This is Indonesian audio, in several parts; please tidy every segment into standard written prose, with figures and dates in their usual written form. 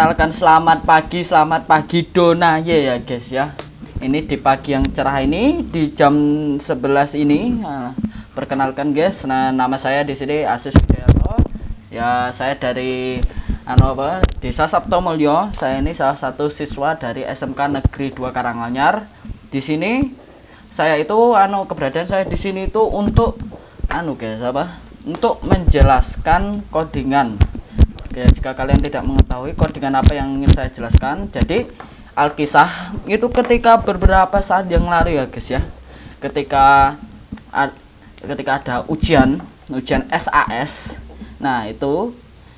perkenalkan, selamat pagi Dona ya guys ya. Ini di pagi yang cerah ini di jam 11 ini. Perkenalkan guys, nama saya di sini Asis Widianto. Ya, saya dari Desa Sabtomulyo. Saya ini salah satu siswa dari SMK Negeri 2 Karanganyar. Di sini saya itu keberadaan saya di sini itu untuk guys untuk menjelaskan codingan. Oke, jika kalian tidak mengetahui codingan apa yang ingin saya jelaskan, jadi Alkisah itu ketika beberapa saat yang lalu ya guys ya, ketika ada ujian SAS, nah itu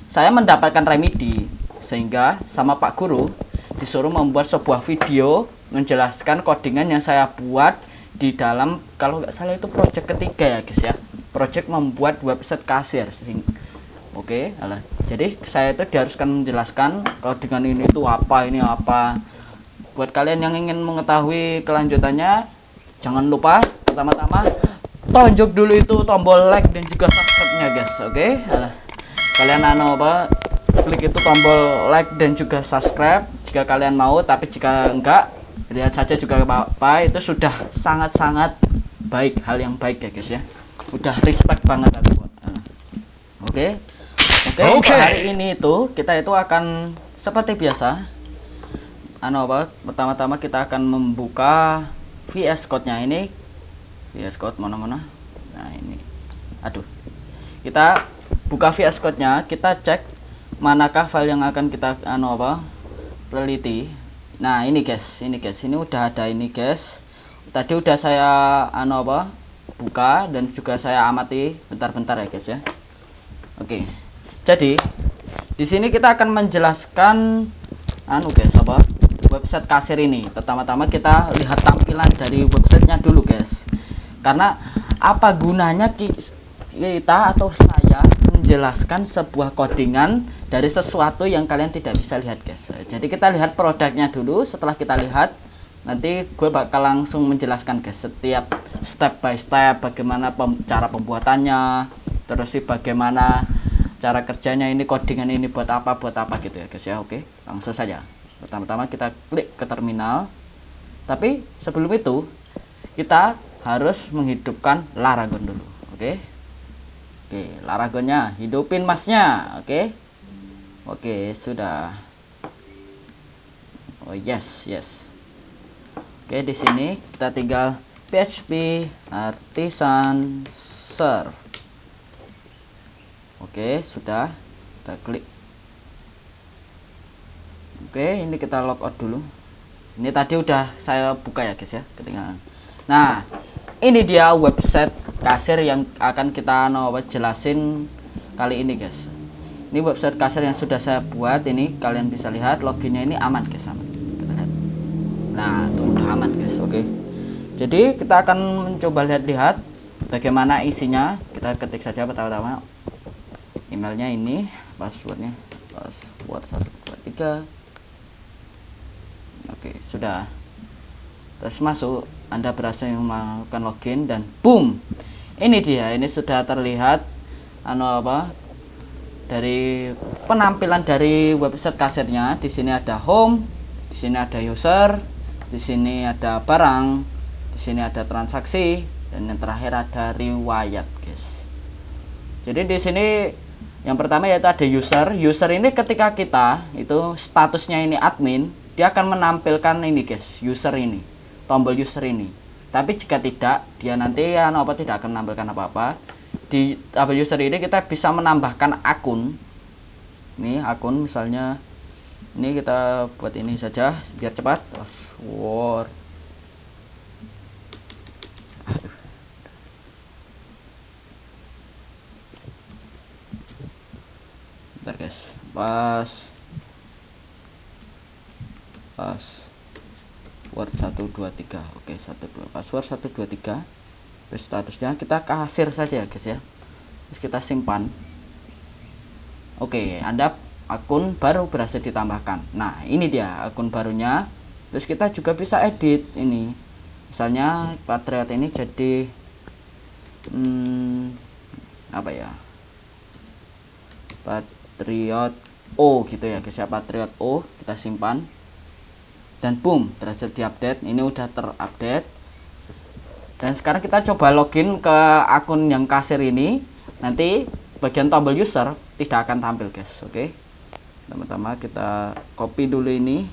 saya mendapatkan remedi, sehingga sama Pak Guru disuruh membuat sebuah video menjelaskan codingan yang saya buat di dalam, kalau nggak salah itu project ketiga ya guys ya, project membuat website kasir. Oke, jadi saya itu diharuskan menjelaskan codingan ini itu apa, ini apa. Buat kalian yang ingin mengetahui kelanjutannya, jangan lupa pertama-tama tonjok dulu itu tombol like dan juga subscribe-nya guys. Oke, kalian klik itu tombol like dan juga subscribe jika kalian mau, tapi jika enggak, lihat saja juga apa, itu sudah sangat-sangat baik, hal yang baik ya guys ya. Udah respect banget aku. Oke. Untuk hari ini itu kita itu akan seperti biasa. Pertama-tama kita akan membuka VS Code-nya ini. VS Code mana-mana. Nah, ini. Kita buka VS Code-nya, kita cek manakah file yang akan kita teliti. Nah, ini guys. Ini udah ada ini guys. Tadi udah saya buka dan juga saya amati bentar-bentar ya guys ya. Oke. Jadi di sini kita akan menjelaskan website kasir ini. Pertama-tama kita lihat tampilan dari websitenya dulu guys. Karena apa gunanya kita atau saya menjelaskan sebuah codingan dari sesuatu yang kalian tidak bisa lihat guys. Jadi kita lihat produknya dulu. Setelah kita lihat, nanti gue bakal langsung menjelaskan guys setiap step by step bagaimana cara pembuatannya, terus sih bagaimana cara kerjanya, ini codingan ini buat apa gitu ya guys ya. Oke, langsung saja. Pertama-tama kita klik ke terminal, tapi sebelum itu kita harus menghidupkan Laragon dulu. Oke, Laragonnya hidupin masnya. Oke, sudah. Oh yes. Oke, di sini kita tinggal PHP Artisan Serve. Oke, sudah. Kita klik. Oke, ini kita logout dulu. Ini tadi udah saya buka ya guys ya, ketinggalan. Nah, ini dia website kasir yang akan kita jelasin kali ini guys. Ini website kasir yang sudah saya buat. Ini kalian bisa lihat loginnya ini aman guys, aman. Kita lihat. Nah, itu udah aman guys. Oke. Jadi kita akan mencoba lihat-lihat bagaimana isinya. Kita ketik saja pertama-tama emailnya, ini passwordnya password 123. Oke, sudah. Terus masuk, Anda berhasil melakukan login dan boom, ini dia, ini sudah terlihat dari penampilan dari website kasirnya. Di sini ada home, di sini ada user, di sini ada barang, di sini ada transaksi, dan yang terakhir ada riwayat guys. Jadi di sini yang pertama yaitu ada user. User ini ketika kita itu statusnya ini admin, dia akan menampilkan ini guys, user ini, tombol user ini. Tapi jika tidak, dia nanti tidak akan menampilkan apa-apa. Di tombol user ini kita bisa menambahkan akun. Ini akun misalnya, ini kita buat ini saja biar cepat. Password. Bentar guys, password 123. Oke, 12 password 123. Terus statusnya kita kasir saja ya guys ya. Terus kita simpan. Oke, Anda akun baru berhasil ditambahkan. Nah, ini dia akun barunya. Terus kita juga bisa edit ini. Misalnya Patriot ini jadi Patriot O gitu ya guys ya, Patriot O. Kita simpan dan boom, berhasil diupdate. Ini udah terupdate. Dan sekarang kita coba login ke akun yang kasir ini. Nanti bagian tombol user tidak akan tampil guys. Oke, pertama-tama kita copy dulu ini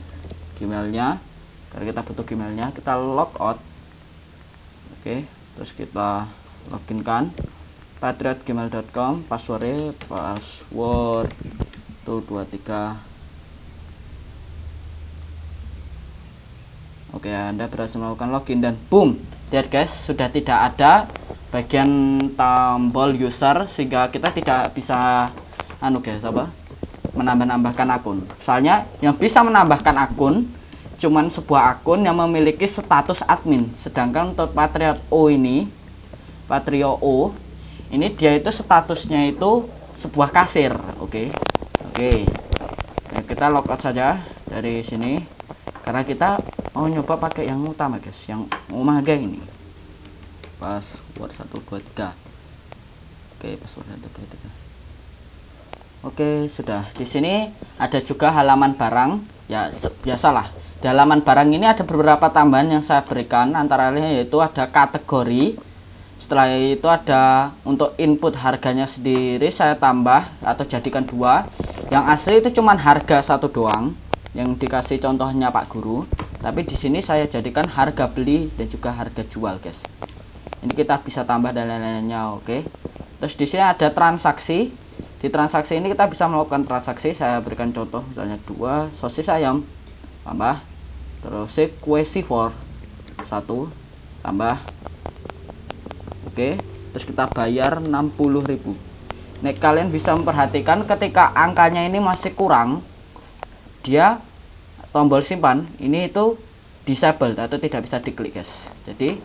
Gmailnya karena kita butuh Gmailnya. Kita logout. Oke, terus kita login kan patriotgmail.com, password 123. Oke, Anda berhasil melakukan login dan boom, lihat guys, sudah tidak ada bagian tombol user sehingga kita tidak bisa guys menambahkan akun. Soalnya yang bisa menambahkan akun cuman sebuah akun yang memiliki status admin. Sedangkan untuk Patriot O ini, Patriot O ini dia itu statusnya itu sebuah kasir. Oke. Nah, kita logout saja dari sini karena kita mau nyoba pakai yang utama guys, yang Umaga ini. Password 123. Oke, password 123. Oke, sudah. Di sini ada juga halaman barang. Ya, biasalah. Di halaman barang ini ada beberapa tambahan yang saya berikan, antara lain yaitu ada kategori. Setelah itu ada untuk input harganya sendiri saya tambah atau jadikan 2. Yang asli itu cuman harga 1 doang yang dikasih contohnya Pak Guru. Tapi di sini saya jadikan harga beli dan juga harga jual, guys. Ini kita bisa tambah dan lain-lainnya, oke. Terus di sini ada transaksi. Di transaksi ini kita bisa melakukan transaksi. Saya berikan contoh, misalnya 2 sosis ayam tambah, terus kue C4 1 tambah. Oke, terus kita bayar 60.000. Nih kalian bisa memperhatikan ketika angkanya ini masih kurang, dia tombol simpan ini itu disabled atau tidak bisa diklik guys. Jadi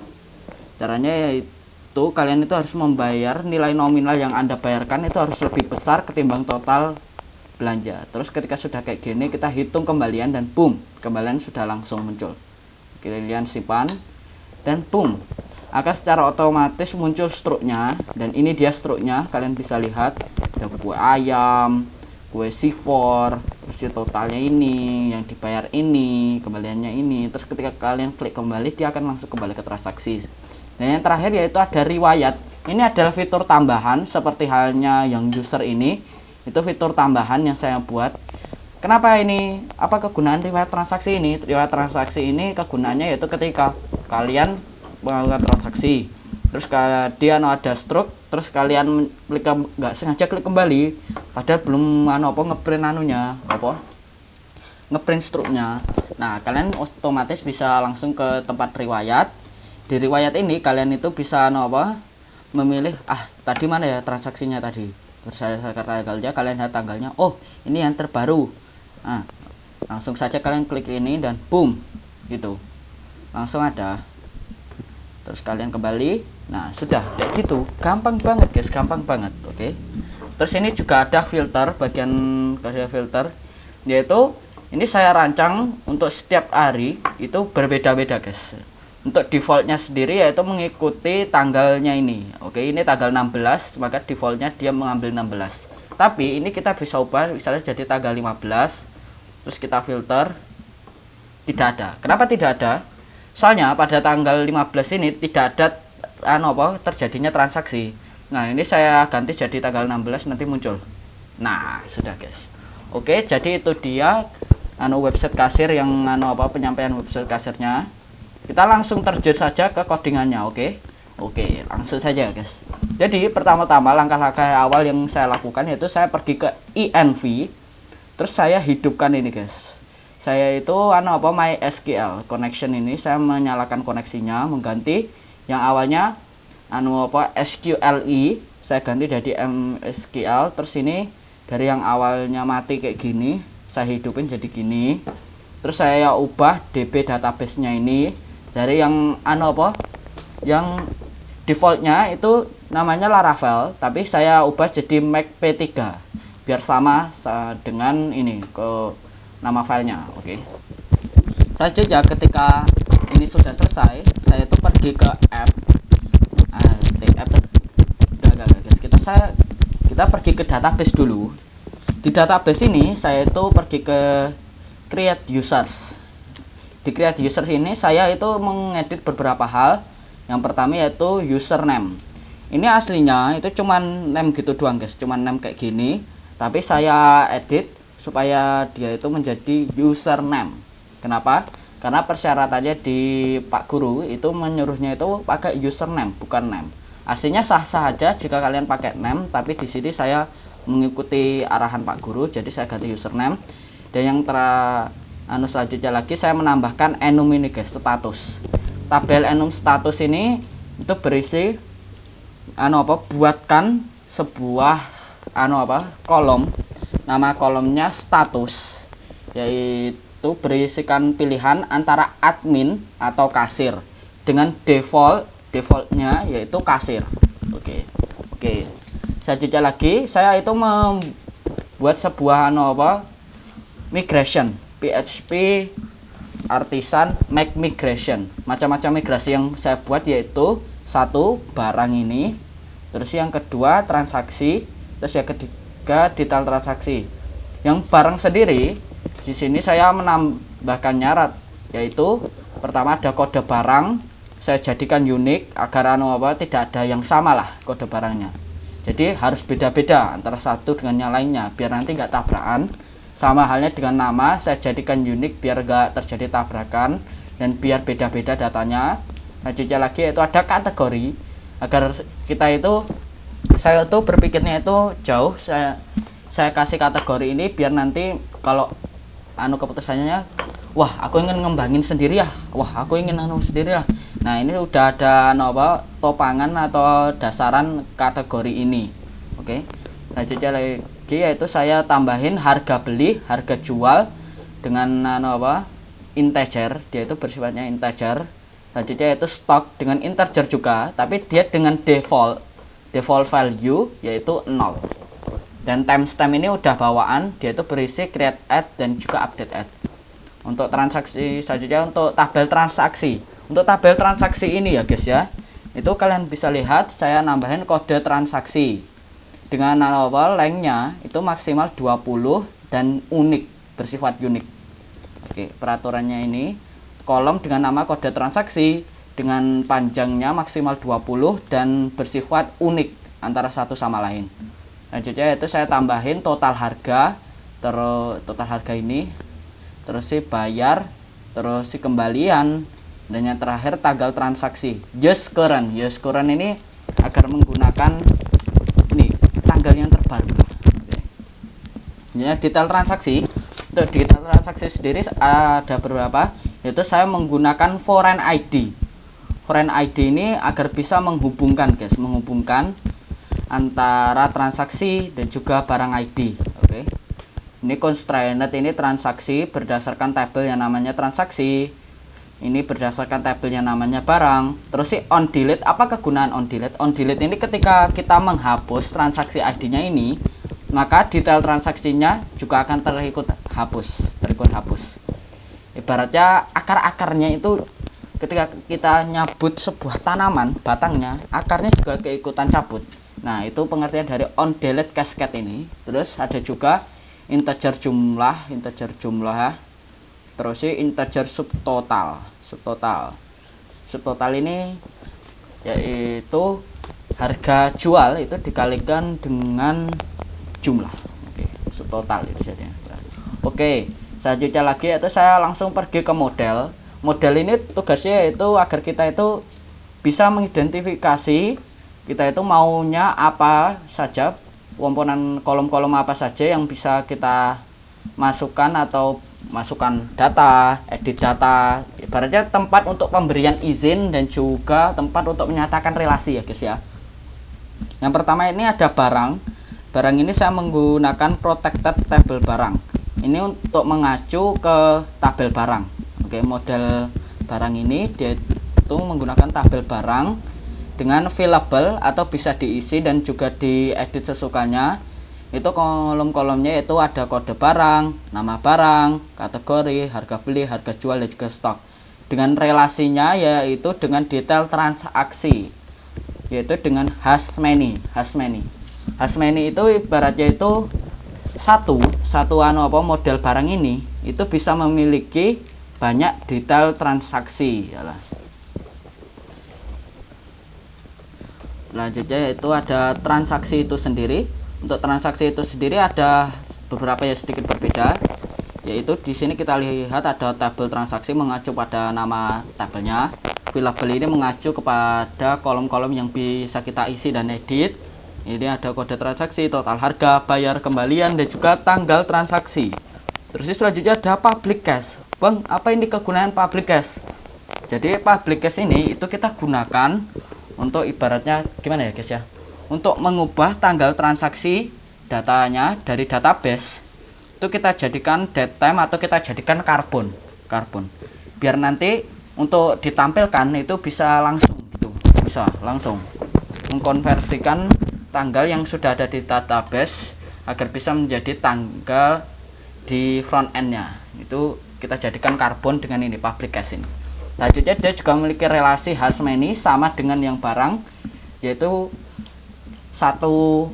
caranya yaitu kalian itu harus membayar nilai nominal yang Anda bayarkan itu harus lebih besar ketimbang total belanja. Terus ketika sudah kayak gini kita hitung kembalian dan boom, kembalian sudah langsung muncul. Kalian simpan dan boom, akan secara otomatis muncul struknya. Dan ini dia struknya, kalian bisa lihat ada kue ayam, kue C4, terus totalnya ini, yang dibayar ini, kembaliannya ini. Terus ketika kalian klik kembali, dia akan langsung kembali ke transaksi. Dan yang terakhir yaitu ada riwayat. Ini adalah fitur tambahan seperti halnya yang user ini. Itu fitur tambahan yang saya buat. Kenapa ini? Apa kegunaan riwayat transaksi ini? Riwayat transaksi ini kegunaannya yaitu ketika kalian melakukan transaksi, terus kalian ada stroke, terus kalian klik, nggak sengaja klik kembali, padahal belum ngeprint ngeprint struknya. Nah, kalian otomatis bisa langsung ke tempat riwayat. Di riwayat ini kalian itu bisa memilih tadi mana ya transaksinya tadi. Terus saya tanggalnya, kalian lihat tanggalnya. Oh, ini yang terbaru. Nah, langsung saja kalian klik ini dan boom, gitu. Langsung ada. Terus kalian kembali. Nah, sudah kayak gitu. Gampang banget, guys, gampang banget. Oke. Terus ini juga ada filter, bagian filter, yaitu ini saya rancang untuk setiap hari itu berbeda-beda, guys. Untuk defaultnya sendiri yaitu mengikuti tanggalnya ini. Oke, ini tanggal 16, maka defaultnya dia mengambil 16. Tapi ini kita bisa ubah misalnya jadi tanggal 15. Terus kita filter, tidak ada. Kenapa tidak ada? Soalnya pada tanggal 15 ini tidak ada terjadinya transaksi. Nah, ini saya ganti jadi tanggal 16, nanti muncul. Nah, sudah, guys. Oke, jadi itu dia website kasir yang penyampaian website kasirnya. Kita langsung terjun saja ke codingannya, oke? Oke, langsung saja, guys. Jadi, pertama-tama langkah-langkah awal yang saya lakukan yaitu saya pergi ke INV. Terus saya hidupkan ini, guys. Saya itu MySQL connection ini saya menyalakan koneksinya, mengganti yang awalnya SQLi, saya ganti jadi MySQL. Terus ini dari yang awalnya mati kayak gini, saya hidupin jadi gini. Terus saya ubah DB database-nya ini dari yang yang defaultnya itu namanya Laravel, tapi saya ubah jadi MacP3 biar sama dengan ini ke nama filenya. Oke. Selanjutnya ketika ini sudah selesai, saya itu pergi ke app. Guys, kita pergi ke database dulu. Di database ini saya itu pergi ke create users. Di create users ini saya itu mengedit beberapa hal. Yang pertama yaitu username. Ini aslinya itu cuman name gitu doang guys, cuman name kayak gini, tapi saya edit supaya dia itu menjadi username. Kenapa? Karena persyaratannya di Pak Guru itu menyuruhnya itu pakai username bukan name. Aslinya sah-sah aja jika kalian pakai name, tapi di sini saya mengikuti arahan Pak Guru, jadi saya ganti username. Dan yang selanjutnya lagi saya menambahkan enum ini guys, status. Tabel enum status ini itu berisi buatkan sebuah kolom. Nama kolomnya status, yaitu berisikan pilihan antara admin atau kasir dengan defaultnya yaitu kasir. Oke. Selanjutnya lagi saya itu membuat sebuah migration, PHP artisan make migration. Macam-macam migrasi yang saya buat yaitu satu barang ini, terus yang kedua transaksi, terus yang ketiga detail transaksi. Yang barang sendiri di sini saya menambahkan nyarat, yaitu pertama ada kode barang, saya jadikan unik agar tidak ada yang sama lah kode barangnya. Jadi harus beda-beda antara satu dengan yang lainnya biar nanti nggak tabrakan. Sama halnya dengan nama, saya jadikan unik biar nggak terjadi tabrakan dan biar beda-beda datanya. Selanjutnya lagi itu ada kategori agar saya itu berpikirnya itu jauh. Saya kasih kategori ini biar nanti kalau keputusannya, wah aku ingin ngembangin sendiri ya, wah aku ingin sendiri lah. Nah ini udah ada topangan atau dasaran kategori ini. Oke. Selanjutnya lagi yaitu saya tambahin harga beli, harga jual dengan integer, dia itu bersifatnya integer. Selanjutnya yaitu stok dengan integer juga, tapi dia dengan default value yaitu 0. Dan timestamp ini udah bawaan, dia itu berisi create add dan juga update add. Untuk transaksi selanjutnya untuk tabel transaksi. Untuk tabel transaksi ini ya guys ya, itu kalian bisa lihat saya nambahin kode transaksi dengan lengthnya itu maksimal 20 dan unik, bersifat unik. Oke, peraturannya ini kolom dengan nama kode transaksi dengan panjangnya maksimal 20 dan bersifat unik antara satu sama lain. Selanjutnya itu saya tambahin total harga, terus total harga ini, terus si bayar, terus si kembalian, dan yang terakhir tanggal transaksi. Use current ini agar menggunakan ini tanggal yang terbaru. Ya, detail transaksi. Untuk detail transaksi sendiri ada beberapa, yaitu saya menggunakan foreign ID. Foreign ID ini agar bisa menghubungkan antara transaksi dan juga barang ID. Oke. Ini constraint ini transaksi berdasarkan tabel yang namanya transaksi. Ini berdasarkan tabel yang namanya barang. Terus si on delete, apa kegunaan on delete? On delete ini ketika kita menghapus transaksi ID-nya ini, maka detail transaksinya juga akan terikut hapus. Ibaratnya akar-akarnya itu ketika kita nyabut sebuah tanaman, batangnya, akarnya juga keikutan cabut. Nah, itu pengertian dari on delete cascade ini. Terus ada juga integer jumlah, terus integer subtotal ini yaitu harga jual itu dikalikan dengan jumlah. Oke, subtotal itu jadinya. Oke, selanjutnya lagi itu saya langsung pergi ke model ini. Tugasnya itu agar kita itu bisa mengidentifikasi kita itu maunya apa saja, komponen kolom-kolom apa saja yang bisa kita masukkan atau masukkan data, edit data, ibaratnya tempat untuk pemberian izin dan juga tempat untuk menyatakan relasi ya guys ya. Yang pertama ini ada barang ini saya menggunakan protected table barang. Ini untuk mengacu ke tabel barang. Oke, model barang ini dia itu menggunakan tabel barang dengan fillable atau bisa diisi dan juga diedit sesukanya. Itu kolom-kolomnya itu ada kode barang, nama barang, kategori, harga beli, harga jual, dan juga stok. Dengan relasinya yaitu dengan detail transaksi, yaitu dengan hash many itu ibaratnya itu satu model barang ini itu bisa memiliki banyak detail transaksi. Selanjutnya yaitu ada transaksi itu sendiri. Untuk transaksi itu sendiri ada beberapa ya sedikit berbeda. Yaitu di sini kita lihat ada tabel transaksi mengacu pada nama tabelnya. Filable ini mengacu kepada kolom-kolom yang bisa kita isi dan edit. Ini ada kode transaksi, total harga, bayar, kembalian, dan juga tanggal transaksi. Terus selanjutnya ada public cache. Bang, apa ini kegunaan public cache? Jadi public cache ini itu kita gunakan untuk ibaratnya gimana ya guys ya? Untuk mengubah tanggal transaksi datanya dari database itu kita jadikan datetime atau kita jadikan karbon. Biar nanti untuk ditampilkan itu bisa langsung gitu. Bisa langsung mengkonversikan tanggal yang sudah ada di database agar bisa menjadi tanggal di front end-nya. Itu kita jadikan karbon dengan ini public cache ini. Selanjutnya dia juga memiliki relasi has many sama dengan yang barang, yaitu satu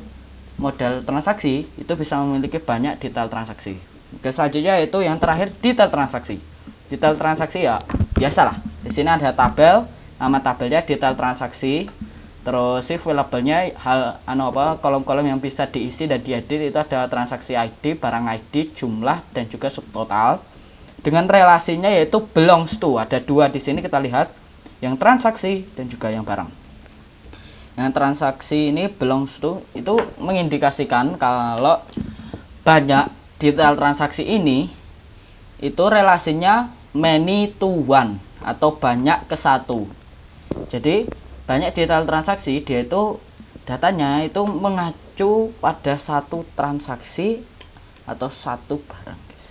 model transaksi itu bisa memiliki banyak detail transaksi. Oke, selanjutnya itu yang terakhir detail transaksi. Detail transaksi ya biasalah. Di sini ada tabel, nama tabelnya detail transaksi. Terus si filable-nya kolom-kolom yang bisa diisi dan diedit itu ada transaksi ID, barang ID, jumlah dan juga subtotal. Dengan relasinya yaitu belongs to. Ada dua di sini kita lihat, yang transaksi dan juga yang barang. Yang transaksi ini belongs to itu mengindikasikan kalau banyak detail transaksi ini itu relasinya many to one atau banyak ke satu. Jadi banyak detail transaksi dia itu datanya itu mengacu pada satu transaksi atau satu barang, guys.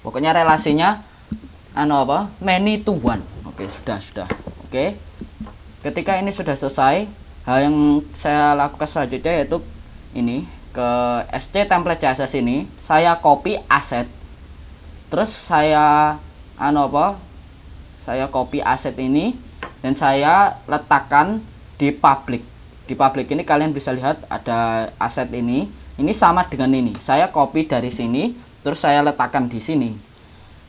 Pokoknya relasinya many to one. Oke, sudah. Oke. Ketika ini sudah selesai, hal yang saya lakukan selanjutnya yaitu ini ke SC template CSS ini, saya copy aset. Terus saya saya copy aset ini dan saya letakkan di public. Di public ini kalian bisa lihat ada aset ini. Ini sama dengan ini. Saya copy dari sini, terus saya letakkan di sini.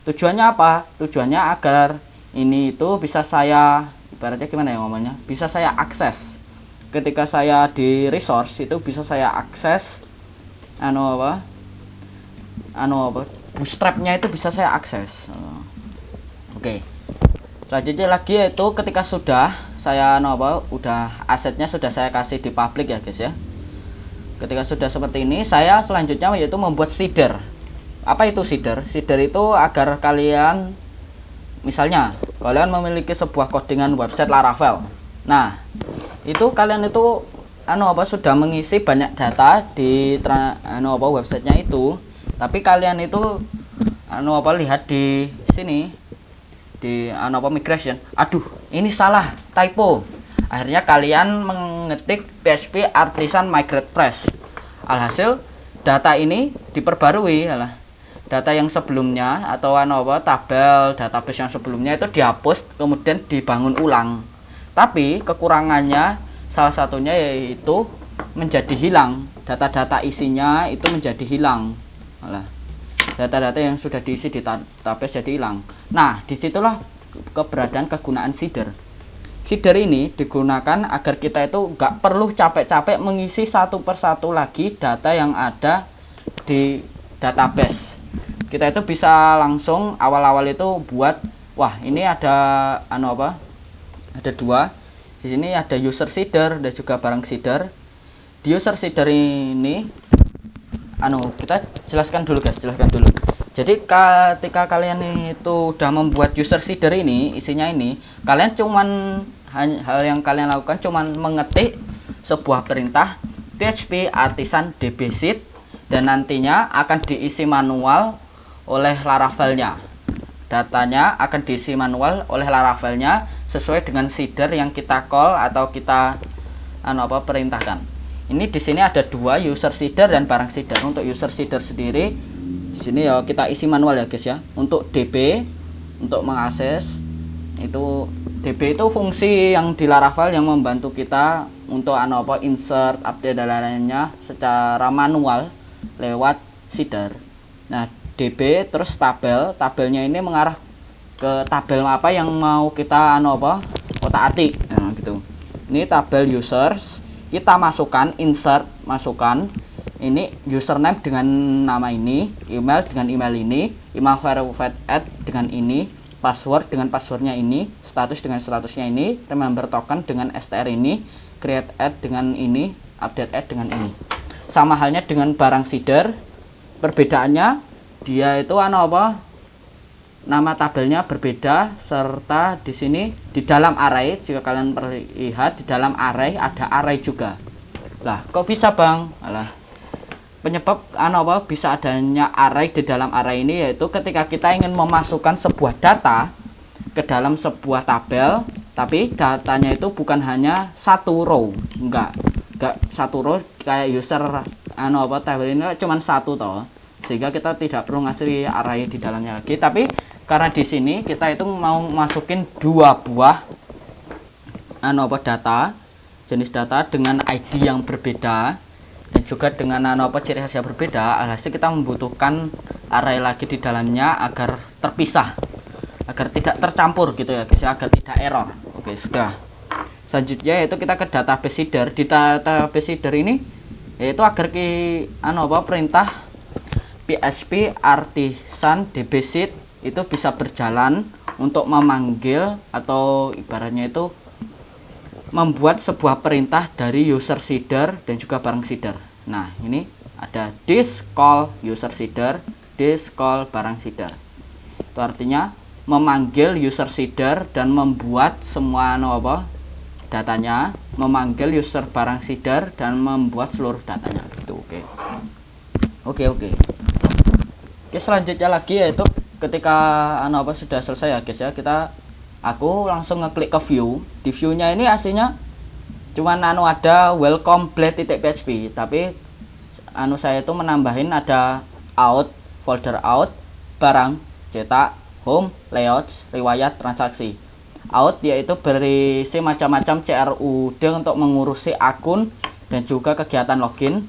Tujuannya apa? Tujuannya agar ini itu bisa saya ibaratnya gimana ya ngomongnya? Bisa saya akses. Ketika saya di resource itu bisa saya akses bootstrapnya itu bisa saya akses. Oke. Selanjutnya lagi yaitu ketika sudah saya udah asetnya sudah saya kasih di public ya guys ya. Ketika sudah seperti ini, saya selanjutnya yaitu membuat seeder. Apa itu seeder? Seeder itu agar kalian misalnya kalian memiliki sebuah codingan website Laravel. Nah, itu kalian itu sudah mengisi banyak data di websitenya itu, tapi kalian itu lihat di sini di migration, aduh ini salah, typo. Akhirnya kalian mengetik PHP artisan migrate fresh. Alhasil data ini diperbarui, data yang sebelumnya atau tabel database yang sebelumnya itu dihapus kemudian dibangun ulang. Tapi kekurangannya salah satunya yaitu menjadi hilang. Data-data isinya itu menjadi hilang. Data-data yang sudah diisi di database jadi hilang. Nah, disitulah keberadaan kegunaan seeder. Seeder ini digunakan agar kita itu nggak perlu capek-capek mengisi satu persatu lagi data yang ada di database. Kita itu bisa langsung awal-awal itu buat, wah ini ada ada dua. Di sini ada user seeder dan juga barang seeder. Di user seeder ini kita jelaskan dulu guys, Jadi ketika kalian itu udah membuat user seeder ini, isinya ini, kalian hal yang kalian lakukan cuman mengetik sebuah perintah PHP artisan dbseed dan nantinya akan diisi manual oleh Laravelnya. Datanya akan diisi manual oleh Laravelnya sesuai dengan seeder yang kita call atau kita perintahkan. Ini di sini ada dua, user seeder dan barang seeder. Untuk user seeder sendiri di sini ya kita isi manual ya guys ya. Untuk DB untuk mengakses itu, DB itu fungsi yang di Laravel yang membantu kita untuk insert, update dan lainnya secara manual lewat seeder. Nah, DB terus tabelnya ini mengarah ke tabel apa yang mau kita otak-atik. Nah, gitu. Ini tabel users, kita masukkan masukkan ini username dengan nama ini, email dengan email ini, email verified add dengan ini, password dengan passwordnya ini, status dengan statusnya ini, remember token dengan str ini, create add dengan ini, update add dengan ini. Sama halnya dengan barang seeder, perbedaannya dia itu nama tabelnya berbeda, serta di sini di dalam array, jika kalian lihat di dalam array ada array juga. Lah, kok bisa Bang? Alah, penyebab bisa adanya array di dalam array ini yaitu ketika kita ingin memasukkan sebuah data ke dalam sebuah tabel, tapi datanya itu bukan hanya satu row, enggak satu row kayak user tabel ini cuma satu toh, sehingga kita tidak perlu ngasih array di dalamnya lagi. Tapi karena di sini kita itu mau masukin dua buah data, jenis data dengan ID yang berbeda dan juga dengan ciri khas yang berbeda, alhasil kita membutuhkan array lagi di dalamnya agar terpisah, agar tidak tercampur gitu ya guys, agar tidak error. Oke, sudah. Selanjutnya yaitu kita ke database seeder. Di database seeder ini yaitu agar perintah PHP artisan dbseed itu bisa berjalan untuk memanggil atau ibaratnya itu membuat sebuah perintah dari user seeder dan juga barang seeder. Nah, ini ada this call user seeder, this call barang seeder. Itu artinya memanggil user seeder dan membuat semua datanya, memanggil user barang seeder dan membuat seluruh datanya. Itu oke. Oke, selanjutnya lagi yaitu ketika sudah selesai ya guys ya, aku langsung ngeklik ke view. Di view-nya ini aslinya cuman ada welcome blade.php, tapi saya itu menambahin ada out, folder out, barang, cetak, home, layouts, riwayat, transaksi. Out yaitu berisi macam-macam CRUD untuk mengurusi akun dan juga kegiatan login.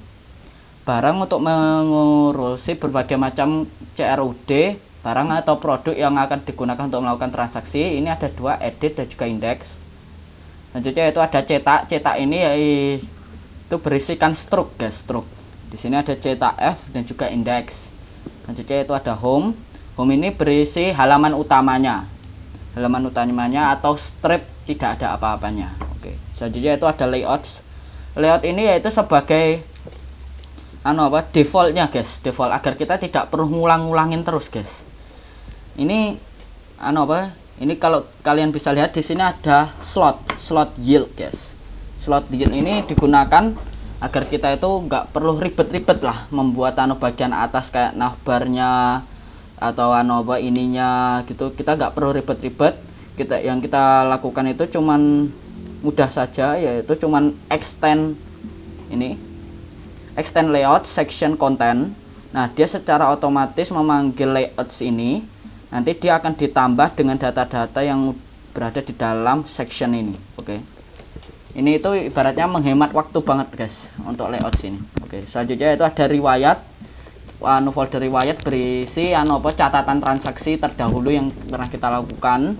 Barang untuk mengurusi berbagai macam CRUD, barang atau produk yang akan digunakan untuk melakukan transaksi. Ini ada dua, edit dan juga index. Selanjutnya itu ada cetak ini yaitu berisikan struk guys, struk. Di sini ada cetak F dan juga index. Selanjutnya itu ada home ini berisi halaman utamanya atau strip, tidak ada apa-apanya. Oke, selanjutnya itu ada layout ini yaitu sebagai defaultnya guys, default agar kita tidak perlu ngulang-ngulangin terus guys. Ini ini kalau kalian bisa lihat di sini ada slot yield guys. Slot yield ini digunakan agar kita itu nggak perlu ribet-ribet lah membuat bagian atas kayak navbarnya atau ininya gitu. Kita nggak perlu ribet-ribet. Yang kita lakukan itu cuman mudah saja, yaitu cuman extend layout section content. Nah, dia secara otomatis memanggil layouts ini. Nanti dia akan ditambah dengan data-data yang berada di dalam section ini. Oke. Ini itu ibaratnya menghemat waktu banget guys untuk layout sini. Oke, selanjutnya itu ada riwayat. Folder riwayat berisi catatan transaksi terdahulu yang pernah kita lakukan.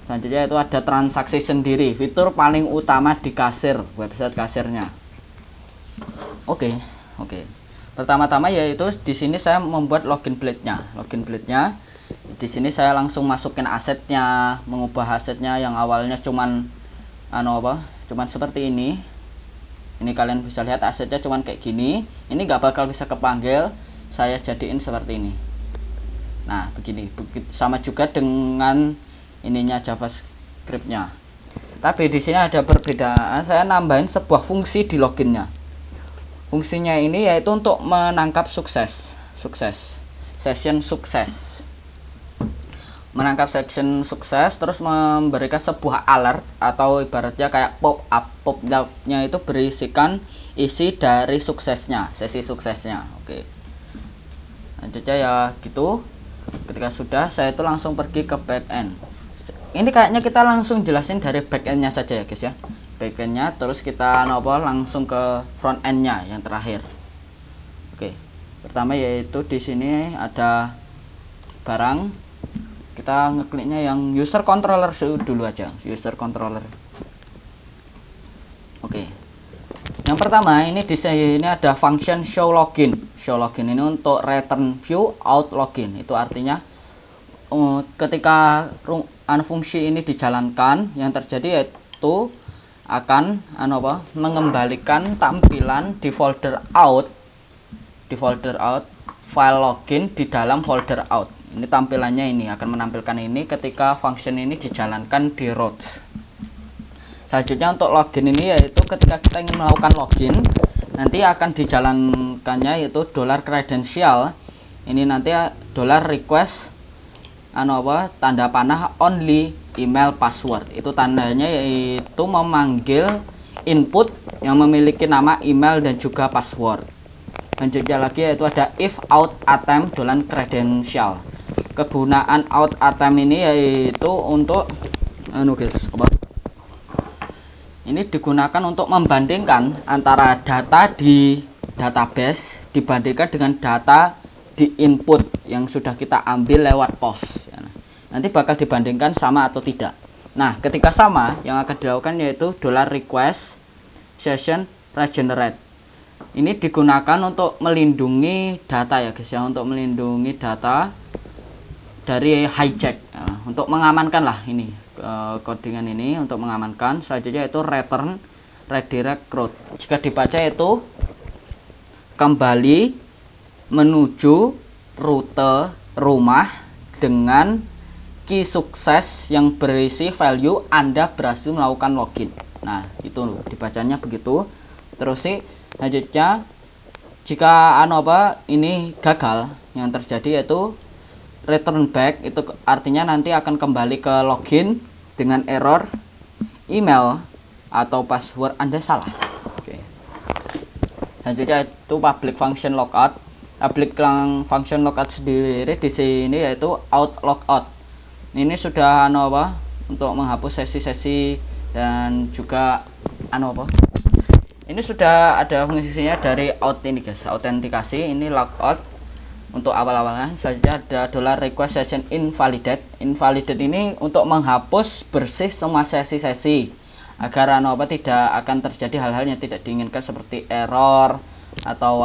Selanjutnya itu ada transaksi sendiri, fitur paling utama di kasir, website kasirnya. Oke. Pertama-tama yaitu di sini saya membuat login blade-nya. Di sini saya langsung masukin asetnya, mengubah asetnya yang awalnya cuman seperti ini. Ini kalian bisa lihat asetnya cuman kayak gini. Ini nggak bakal bisa kepanggil. Saya jadiin seperti ini. Nah, begini. Sama juga dengan ininya JavaScript-nya. Tapi di sini ada perbedaan. Saya nambahin sebuah fungsi di loginnya. Fungsinya ini yaitu untuk menangkap session sukses. Menangkap section sukses, terus memberikan sebuah alert atau ibaratnya kayak pop-up-nya itu berisikan isi dari sesi suksesnya. Oke. Selanjutnya ya gitu. Ketika sudah, saya itu langsung pergi ke backend. Ini kayaknya kita langsung jelasin dari backendnya saja ya guys ya. Backendnya, terus kita langsung ke front endnya yang terakhir. Oke. Pertama yaitu di sini ada barang, kita ngekliknya yang user controller dulu aja, user controller. Oke. Yang pertama ini di sini ada function show login. Show login ini untuk return view out login. Itu artinya ketika fungsi ini dijalankan, yang terjadi yaitu akan mengembalikan tampilan di folder out file login di dalam folder out. Ini tampilannya ini akan menampilkan ini ketika function ini dijalankan di root. Selanjutnya untuk login ini yaitu ketika kita ingin melakukan login, nanti akan dijalankannya yaitu $credential. Ini nanti $request tanda panah only email password. Itu tandanya yaitu memanggil input yang memiliki nama email dan juga password. Lanjutnya lagi yaitu ada if out attempt $credential. Kegunaan out attempt ini yaitu untuk ini digunakan untuk membandingkan antara data di database dibandingkan dengan data di input yang sudah kita ambil lewat POS. Nanti bakal dibandingkan sama atau tidak. Nah, ketika sama, yang akan dilakukan yaitu $request session regenerate. Ini digunakan untuk melindungi data ya guys ya, untuk melindungi data dari hijack, untuk mengamankan lah ini codingan ini untuk mengamankan. Selanjutnya itu return redirect route. Jika dibaca itu kembali menuju rute rumah dengan key sukses yang berisi value Anda berhasil melakukan login. Nah, itu dibacanya begitu. Terus sih selanjutnya jika ini gagal, yang terjadi yaitu return back. Itu artinya nanti akan kembali ke login dengan error email atau password Anda salah. Oke. Selanjutnya itu public function logout. Public function logout sendiri di sini yaitu out logout. Ini sudah untuk menghapus sesi-sesi dan juga ini sudah ada fungsinya dari out ini guys, autentikasi. Ini logout untuk awal-awalnya. Saja ada $request session invalidate. Invalidate ini untuk menghapus bersih semua sesi-sesi agar tidak akan terjadi hal-hal yang tidak diinginkan seperti error atau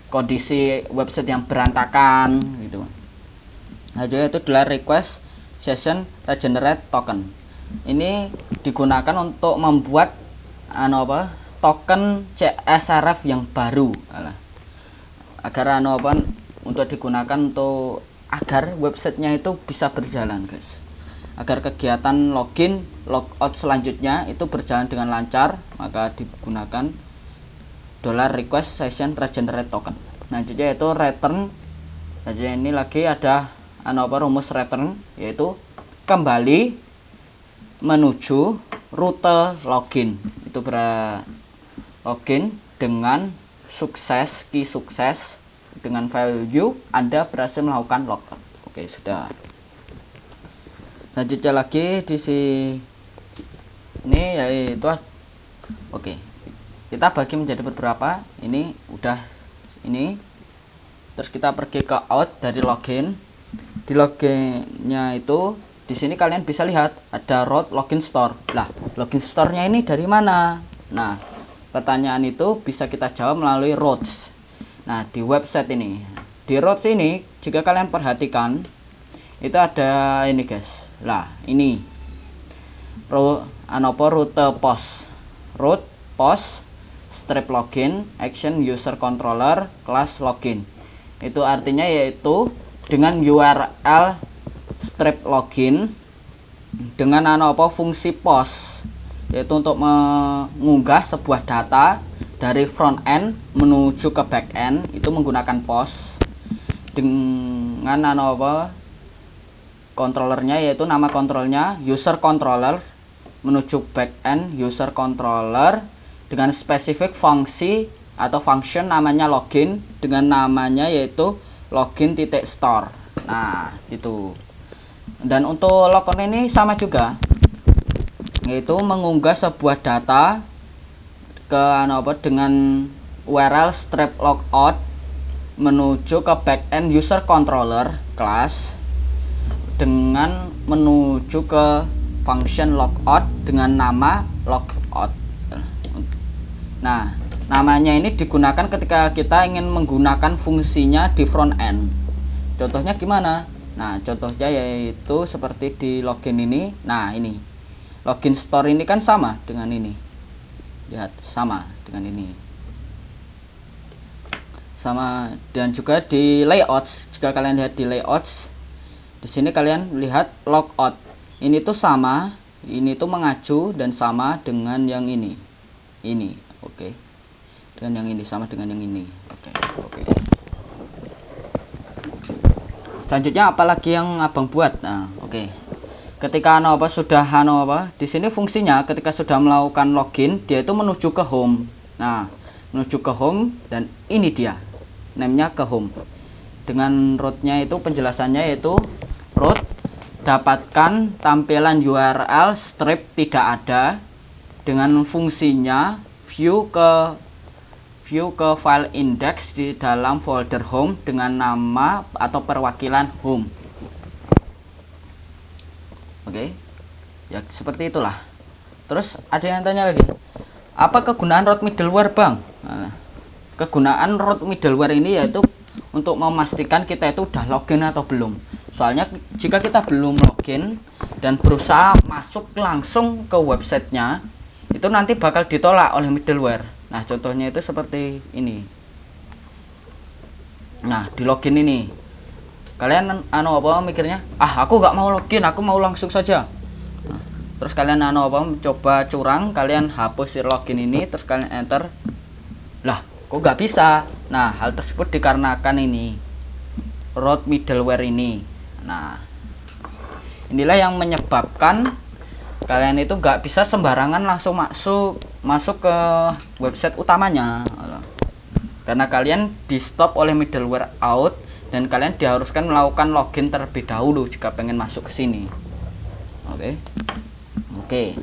kondisi website yang berantakan gitu. Nah, itu $request session regenerate token. Ini digunakan untuk membuat token CSRF yang baru agar untuk digunakan untuk agar websitenya itu bisa berjalan guys, agar kegiatan login logout selanjutnya itu berjalan dengan lancar, maka digunakan $request session regenerate token. Nah, jadi itu return. Jadi ini lagi ada rumus return yaitu kembali menuju rute login. Itu login dengan sukses, key sukses dengan value Anda berhasil melakukan logout. Oke, sudah. Lanjutnya lagi di sini yaitu oke. Kita bagi menjadi beberapa. Ini udah ini. Terus kita pergi ke out dari login. Di loginnya itu di sini kalian bisa lihat ada root login store. Lah, login store-nya ini dari mana? Nah, pertanyaan itu bisa kita jawab melalui routes. Nah, di website ini, di routes ini jika kalian perhatikan itu ada ini guys. Lah, ini rute POS, root POS, strip login, action user controller, class login. Itu artinya yaitu dengan URL strip login dengan fungsi POS, yaitu untuk mengunggah sebuah data dari front end menuju ke back end, itu menggunakan POS dengan controllernya, yaitu nama kontrolnya user controller menuju back end user controller dengan spesifik fungsi atau function namanya login dengan namanya yaitu login.store. Nah, itu. Dan untuk logout ini sama juga, yaitu mengunggah sebuah data ke dengan URL strip logout menuju ke backend user controller class dengan menuju ke function logout dengan nama logout. Nah, namanya ini digunakan ketika kita ingin menggunakan fungsinya di front end. Contohnya gimana? Nah, contohnya yaitu seperti di login ini. Nah, ini login store ini kan sama dengan ini. Lihat, sama dengan ini. Sama, dan juga di layouts. Jika kalian lihat di layouts, di sini kalian lihat logout. Ini tuh sama, ini tuh mengacu dan sama dengan yang ini. Ini, oke. Dengan yang ini sama dengan yang ini. Oke. Selanjutnya apalagi yang abang buat? Nah, oke. Ketika sudah di sini fungsinya ketika sudah melakukan login, dia itu menuju ke home. Nah, menuju ke home dan ini dia. Namanya ke home. Dengan rootnya itu penjelasannya yaitu root dapatkan tampilan URL strip tidak ada dengan fungsinya view ke file index di dalam folder home dengan nama atau perwakilan home. Oke. Ya seperti itulah. Terus ada yang tanya lagi, apa kegunaan root middleware, Bang? Nah, kegunaan root middleware ini yaitu untuk memastikan kita itu udah login atau belum. Soalnya jika kita belum login dan berusaha masuk langsung ke websitenya, itu nanti bakal ditolak oleh middleware. Nah, contohnya itu seperti ini. Nah, di login ini kalian mikirnya, aku nggak mau login, aku mau langsung saja. Nah, terus kalian coba curang, kalian hapus si login ini, terus kalian enter. Lah, kok nggak bisa? Nah, hal tersebut dikarenakan ini root middleware ini. Nah, inilah yang menyebabkan kalian itu nggak bisa sembarangan langsung masuk ke website utamanya, karena kalian di stop oleh middleware out dan kalian diharuskan melakukan login terlebih dahulu jika pengen masuk ke sini. Oke.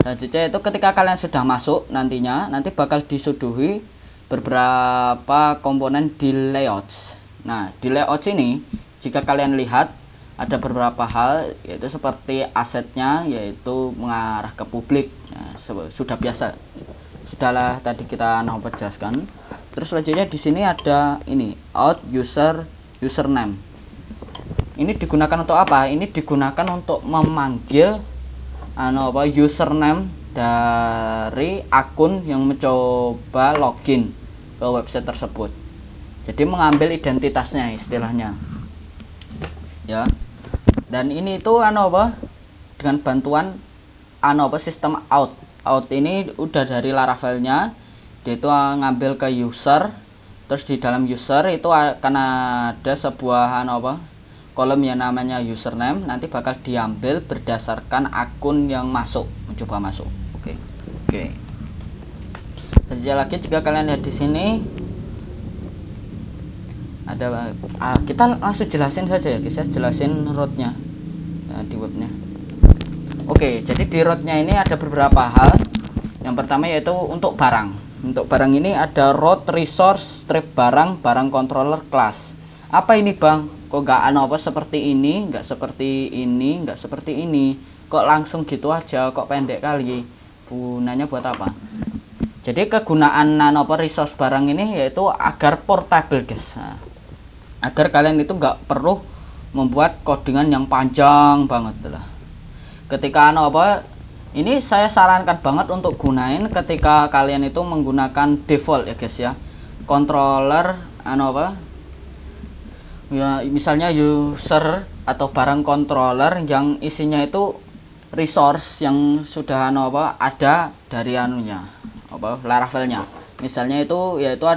Selanjutnya itu ketika kalian sudah masuk, nanti bakal disuguhi beberapa komponen di layouts. Nah, di layouts ini jika kalian lihat ada beberapa hal, yaitu seperti asetnya yaitu mengarah ke publik. Nah, sudah biasa, sudahlah tadi kita jelaskan. Terus selanjutnya di sini ada ini out username. Ini digunakan untuk apa? Ini digunakan untuk memanggil username dari akun yang mencoba login ke website tersebut. Jadi mengambil identitasnya istilahnya. Ya. Dan ini itu dengan bantuan sistem out. Out ini udah dari Laravel-nya. Dia itu ngambil ke user, terus di dalam user itu akan ada sebuah kolom yang namanya username, nanti bakal diambil berdasarkan akun yang mencoba masuk. Oke. Selanjutnya lagi jika kalian lihat di sini ada kita langsung jelasin saja ya guys ya, jelasin rootnya di webnya. Oke, jadi di rootnya ini ada beberapa hal. Yang pertama yaitu untuk barang. Untuk barang ini ada root resource strip barang controller class. Apa ini, Bang? Kok nggak seperti ini, nggak seperti ini, nggak seperti ini? Kok langsung gitu aja? Kok pendek kali? Gunanya buat apa? Jadi kegunaan resource barang ini yaitu agar portable, guys. Nah, agar kalian itu nggak perlu membuat codingan yang panjang banget lah. Ketika ini saya sarankan banget untuk gunain ketika kalian itu menggunakan default ya guys ya, controller ya, misalnya user atau barang controller yang isinya itu resource yang sudah ada dari Laravelnya. Misalnya itu yaitu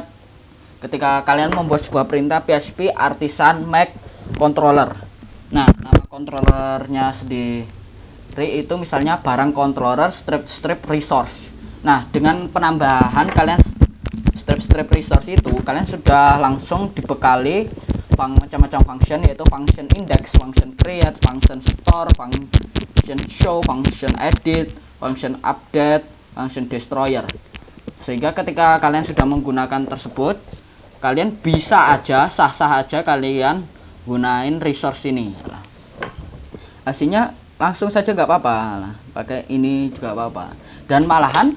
ketika kalian membuat sebuah perintah PHP artisan make controller. Nah, nama controllernya sendiri itu misalnya barang controller strip resource. Nah, dengan penambahan kalian strip resource itu, kalian sudah langsung dibekali macam-macam function, yaitu function index, function create, function store, function show, function edit, function update, function destroyer. Sehingga ketika kalian sudah menggunakan tersebut, kalian bisa aja sah-sah aja kalian gunain resource ini. Hasilnya langsung saja nggak apa-apa, pakai ini juga apa-apa. Dan malahan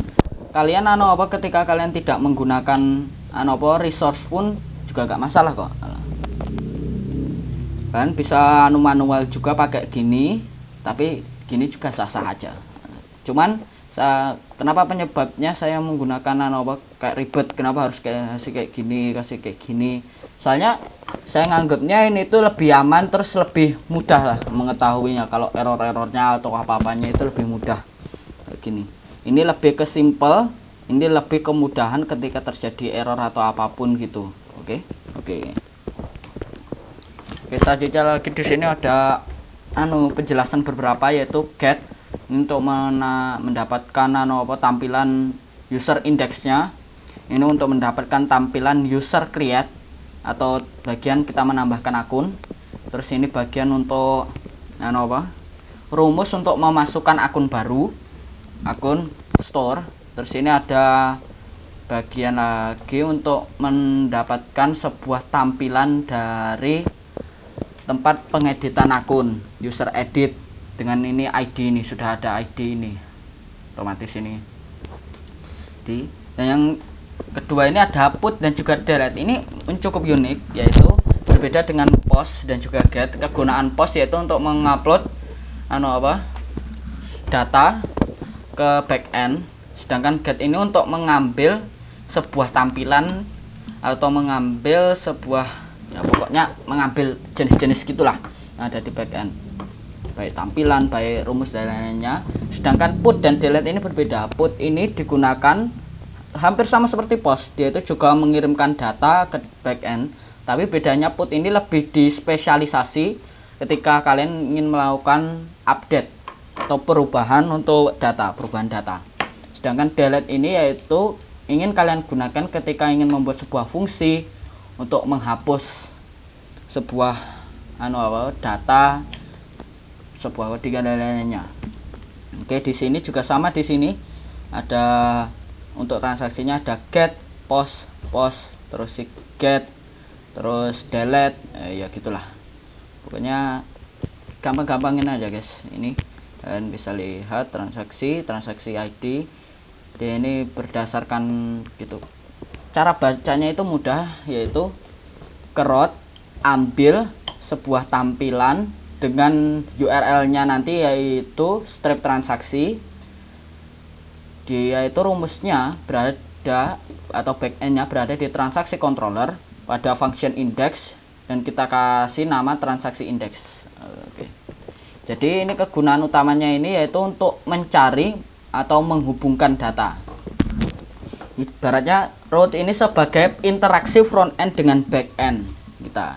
kalian ketika kalian tidak menggunakan resource pun juga nggak masalah kok. Kalian bisa manual juga pakai gini, tapi gini juga sah-sah aja. Cuman kenapa penyebabnya saya menggunakan kayak ribet, kenapa harus kasih kayak gini, soalnya saya nganggapnya ini tuh lebih aman, terus lebih mudah lah mengetahuinya. Kalau error-errornya atau apa-apanya itu lebih mudah kayak gini. Ini lebih ke simple, ini lebih kemudahan ketika terjadi error atau apapun gitu. Oke. Selanjutnya lagi di sini ada penjelasan beberapa, yaitu get untuk mendapatkan tampilan user indexnya. Ini untuk mendapatkan tampilan user create atau bagian kita menambahkan akun. Terus ini bagian untuk rumus untuk memasukkan akun baru, akun store. Terus ini ada bagian lagi untuk mendapatkan sebuah tampilan dari tempat pengeditan akun, user edit. Dengan ini ID, ini sudah ada ID ini otomatis ini. Dan yang kedua ini ada put dan juga delete. Ini cukup unik, yaitu berbeda dengan post dan juga get. Kegunaan post yaitu untuk mengupload data ke backend, sedangkan get ini untuk mengambil sebuah tampilan atau mengambil sebuah, ya pokoknya mengambil jenis-jenis gitulah yang ada di backend, baik tampilan, baik rumus dan lainnya. Sedangkan put dan delete ini berbeda. Put ini digunakan hampir sama seperti post, dia itu juga mengirimkan data ke backend, tapi bedanya put ini lebih dispesialisasi ketika kalian ingin melakukan update atau perubahan untuk perubahan data. Sedangkan delete ini yaitu ingin kalian gunakan ketika ingin membuat sebuah fungsi untuk menghapus sebuah data, sebuah ketiga dan lainnya. Oke, di sini juga sama, di sini ada untuk transaksinya ada get, post, terus si get, terus delete, ya gitulah. Pokoknya gampang-gampangin aja guys. Ini kalian bisa lihat transaksi ID. Dan ini berdasarkan gitu. Cara bacanya itu mudah, yaitu kerot, ambil sebuah tampilan dengan URL-nya nanti yaitu strip transaksi. Dia itu rumusnya berada atau backend-nya berada di transaksi controller pada function index, dan kita kasih nama transaksi index. Oke. Jadi ini kegunaan utamanya ini yaitu untuk mencari atau menghubungkan data. Ibaratnya root ini sebagai interaksi front end dengan back end kita.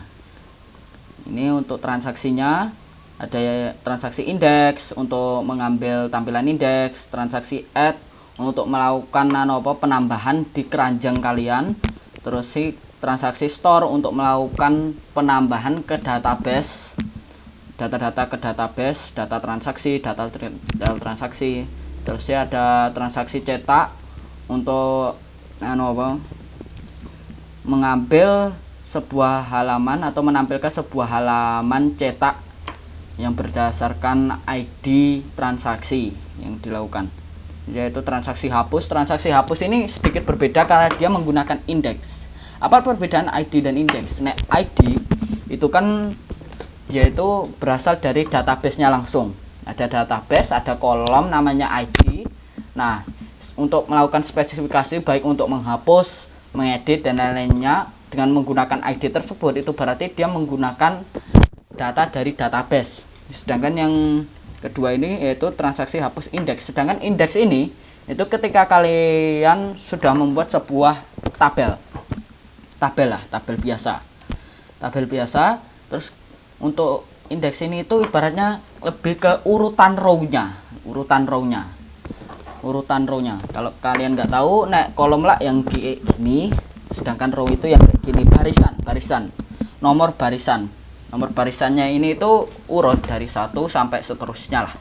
Ini untuk transaksinya ada transaksi index untuk mengambil tampilan indeks, transaksi add untuk melakukan penambahan di keranjang kalian, terus si transaksi store untuk melakukan penambahan ke database, data-data ke database, data transaksi, data transaksi. Terus ya ada transaksi cetak untuk mengambil sebuah halaman atau menampilkan sebuah halaman cetak yang berdasarkan ID transaksi yang dilakukan, yaitu transaksi hapus. Transaksi hapus ini sedikit berbeda karena dia menggunakan indeks. Apa perbedaan ID dan indeks? Nah, ID itu kan yaitu berasal dari database-nya langsung. Ada database, ada kolom namanya ID. Nah, untuk melakukan spesifikasi baik untuk menghapus, mengedit dan lain-lainnya dengan menggunakan ID tersebut, itu berarti dia menggunakan data dari database. Sedangkan yang kedua ini yaitu transaksi hapus indeks. Sedangkan indeks ini itu ketika kalian sudah membuat sebuah tabel biasa, terus untuk indeks ini itu ibaratnya lebih ke urutan row-nya. Kalau kalian nggak tahu, kolom lah yang gini, sedangkan row itu yang kayak gini, barisan, nomor barisannya ini itu urut dari 1 sampai seterusnya lah.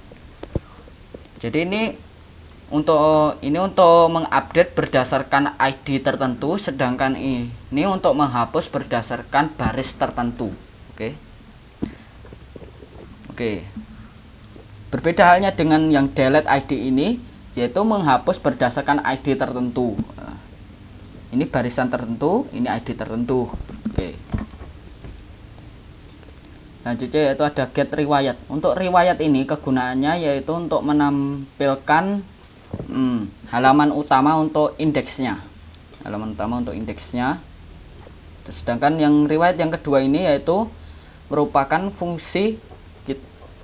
Jadi ini untuk mengupdate berdasarkan ID tertentu, sedangkan ini untuk menghapus berdasarkan baris tertentu. Oke. Berbeda halnya dengan yang delete ID ini, yaitu menghapus berdasarkan ID tertentu. Ini barisan tertentu, ini ID tertentu. Oke. Selanjutnya yaitu ada get riwayat. Untuk riwayat ini kegunaannya yaitu untuk menampilkan halaman utama untuk indeksnya. Sedangkan yang riwayat yang kedua ini yaitu merupakan fungsi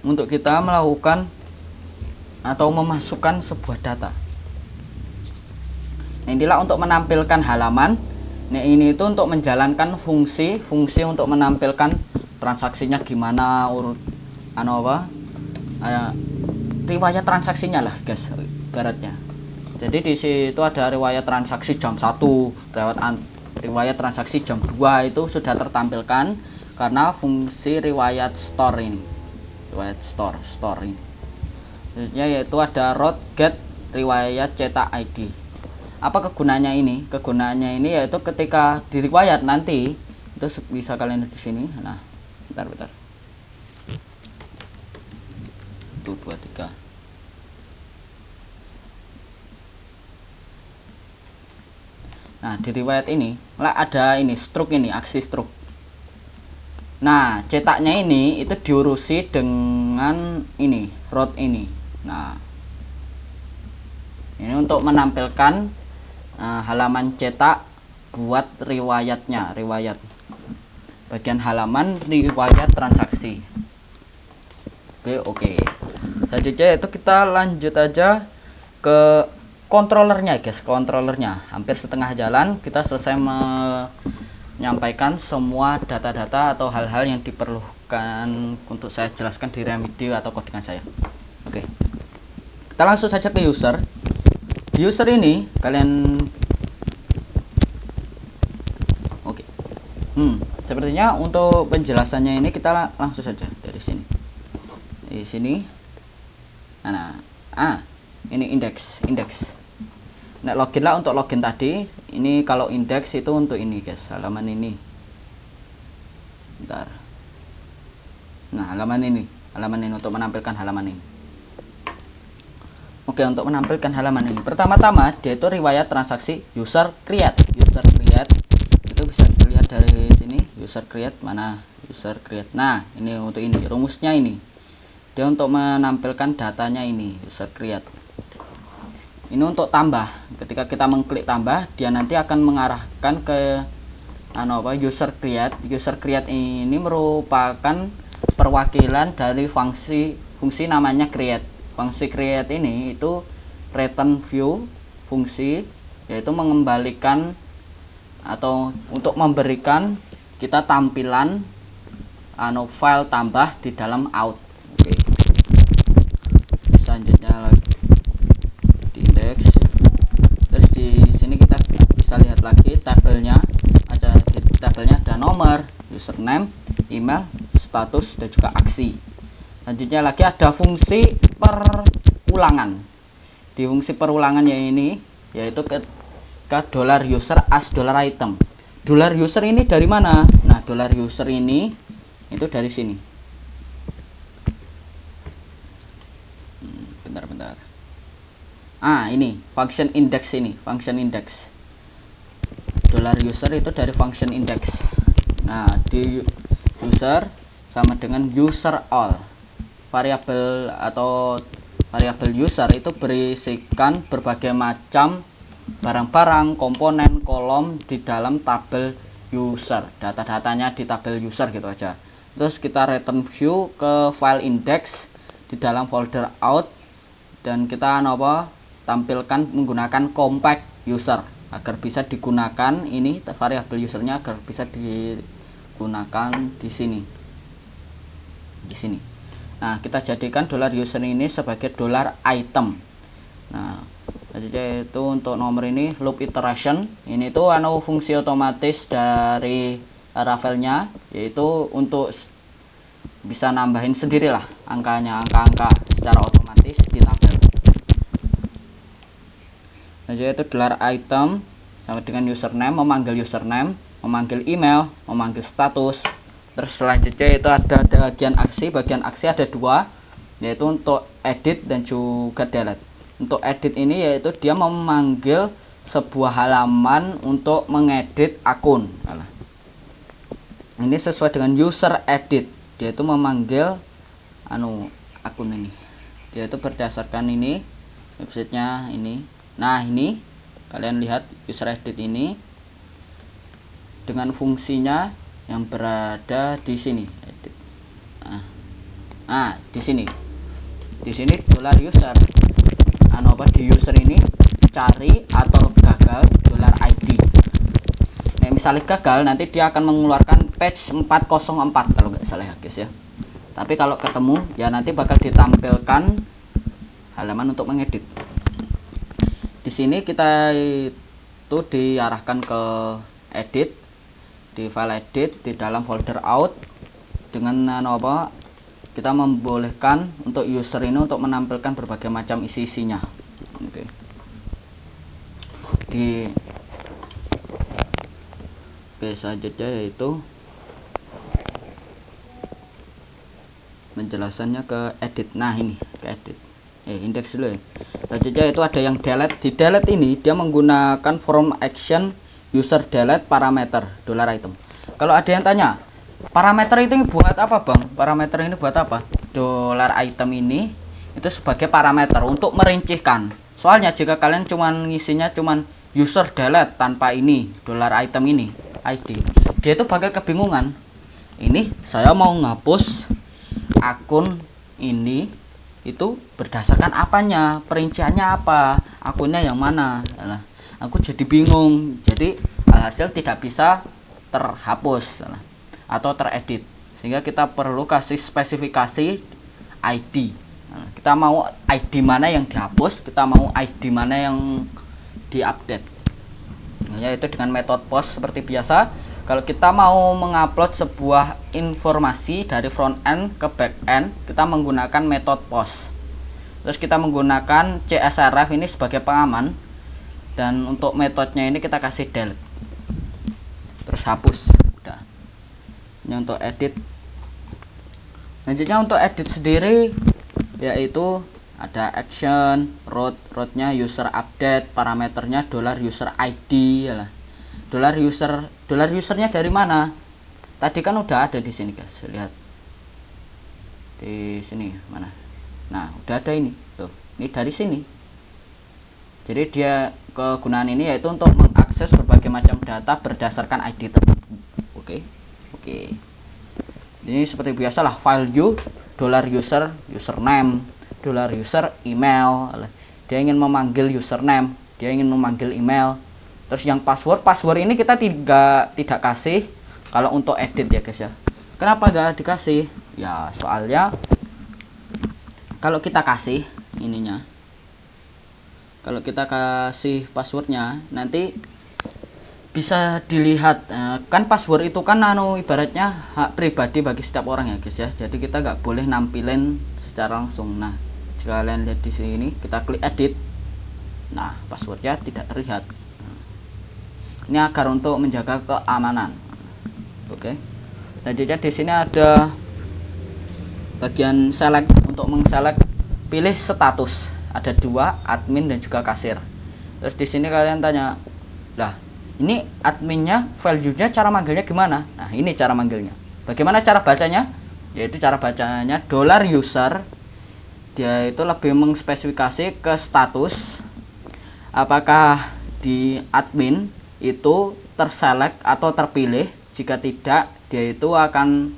untuk kita melakukan atau memasukkan sebuah data. Nah, inilah untuk menampilkan halaman. Nah, ini itu untuk menjalankan fungsi untuk menampilkan transaksinya gimana, riwayat transaksinya lah guys, ibaratnya. Jadi di situ ada riwayat transaksi jam 1, riwayat transaksi jam 2 itu sudah tertampilkan karena fungsi riwayat store ini. Selanjutnya yaitu ada route get riwayat cetak ID. Apa kegunaannya ini? Kegunaannya ini yaitu ketika di riwayat nanti itu bisa kalian lihat di sini. Nah, bentar. 1 2 3. Nah, di riwayat ini ada ini stroke, ini aksi stroke. Nah, cetaknya ini itu diurusi dengan ini route ini. Nah, ini untuk menampilkan halaman cetak buat riwayat bagian halaman riwayat transaksi. Oke. Selanjutnya itu kita lanjut aja ke controllernya guys. Hampir setengah jalan kita selesai menyampaikan semua data-data atau hal-hal yang diperlukan untuk saya jelaskan di remedi atau codingan saya. Oke. Kita langsung saja ke user. Di user ini kalian sepertinya untuk penjelasannya ini kita langsung saja dari sini. Di sini. Ini indeks. Nah, login lah untuk login tadi. Ini kalau indeks itu untuk ini guys, halaman ini. Bentar. Nah, halaman ini untuk menampilkan halaman ini. Oke, untuk menampilkan halaman ini, pertama-tama dia itu riwayat transaksi user create itu bisa dilihat dari sini. User create mana? User create. Nah, ini untuk ini rumusnya ini. Dia untuk menampilkan datanya ini user create. Ini untuk tambah. Ketika kita mengklik tambah, dia nanti akan mengarahkan ke user create. User create ini merupakan perwakilan dari fungsi namanya create. Fungsi create ini itu return view fungsi, yaitu mengembalikan atau untuk memberikan kita tampilan file tambah di dalam out. Oke. Selanjutnya lagi di indeks. Terus di sini kita bisa lihat lagi tabelnya. Di tabelnya ada nomor, username, email, status, dan juga aksi. Selanjutnya lagi ada fungsi perulangan. Di fungsi perulangan ini yaitu ke $user as $item. $user ini dari mana? Nah, $user ini itu dari sini. Bentar. Ini function index ini, function index. $user itu dari function index. Nah, di user sama dengan user all. Variabel user itu berisikan berbagai macam barang-barang, komponen, kolom di dalam tabel user. Data-datanya di tabel user gitu aja. Terus kita return view ke file index di dalam folder out, dan kita tampilkan menggunakan compact user agar bisa digunakan ini variabel usernya agar bisa digunakan di sini. Nah, kita jadikan $user ini sebagai $item. Nah, jadi itu untuk nomor ini loop iteration. Ini tuh fungsi otomatis dari Laravelnya, yaitu untuk bisa nambahin sendirilah angka secara otomatis di tabel. Yaitu dolar item sama dengan username, memanggil username, memanggil email, memanggil status. Terus selanjutnya itu ada bagian aksi ada dua, yaitu untuk edit dan juga delete. Untuk edit ini yaitu dia memanggil sebuah halaman untuk mengedit akun. Ini sesuai dengan user edit, dia itu memanggil akun ini. Dia itu berdasarkan ini websitenya ini. Nah, ini kalian lihat user edit ini dengan fungsinya yang berada di sini. Edit. Nah, di sini dolar user. Di user ini cari atau gagal dolar ID. Nah, misalnya gagal, nanti dia akan mengeluarkan page 404 kalau nggak salah ya guys ya. Tapi kalau ketemu ya nanti bakal ditampilkan halaman untuk mengedit. Di sini kita itu diarahkan ke edit, di file edit, di dalam folder out dengan kita membolehkan untuk user ini untuk menampilkan berbagai macam isi-isinya. Oke. Selanjutnya yaitu penjelasannya ke edit. Nah, ini ke edit. Indeks dulu ya. Selanjutnya itu ada yang delete. Di delete ini dia menggunakan form action user delete parameter dolar item. Kalau ada yang tanya, parameter itu buat apa bang? Parameter ini buat apa? Dolar item ini itu sebagai parameter untuk merincikan. Soalnya jika kalian cuman ngisinya cuman user delete tanpa ini dolar item ini ID, dia itu bakal kebingungan. Ini saya mau ngapus akun ini itu berdasarkan apanya, perinciannya apa, akunnya yang mana. Aku jadi bingung. Jadi alhasil tidak bisa terhapus atau teredit, sehingga kita perlu kasih spesifikasi ID. Kita mau ID mana yang dihapus, kita mau ID mana yang diupdate. Yaitu dengan metode post seperti biasa. Kalau kita mau mengupload sebuah informasi dari front end ke back end, kita menggunakan metode post. Terus kita menggunakan CSRF ini sebagai pengaman, dan untuk metodenya ini kita kasih delete, terus hapus. Udah. Ini untuk edit. Selanjutnya untuk edit sendiri yaitu ada action, rootnya user update, parameternya dolar user ID ya. Dolar usernya dari mana? Tadi kan udah ada di sini guys, lihat di sini mana? Nah, udah ada ini tuh, ini dari sini. Jadi dia kegunaan ini yaitu untuk mengakses berbagai macam data berdasarkan ID tertentu. Oke. Ini seperti biasa lah, value dolar user username, dolar user email. Dia ingin memanggil username, dia ingin memanggil email. Terus yang password ini kita tidak kasih kalau untuk edit ya guys ya. Kenapa gak dikasih? Ya soalnya kalau kita kasih ininya, kalau kita kasih passwordnya nanti bisa dilihat. Kan password itu kan ibaratnya hak pribadi bagi setiap orang ya guys ya. Jadi kita nggak boleh nampilin secara langsung. Nah, jika kalian lihat di sini, kita klik edit, nah passwordnya tidak terlihat. Ini agar untuk menjaga keamanan. Oke. Selanjutnya di sini ada bagian select, untuk mengselect pilih status. Ada dua, admin dan juga kasir. Terus di sini kalian tanya, lah ini adminnya, value-nya, cara manggilnya gimana? Nah, ini cara manggilnya. Bagaimana cara bacanya? Yaitu cara bacanya dolar user. Dia itu lebih mengspesifikasi ke status, apakah di admin itu terselect atau terpilih. Jika tidak, dia itu akan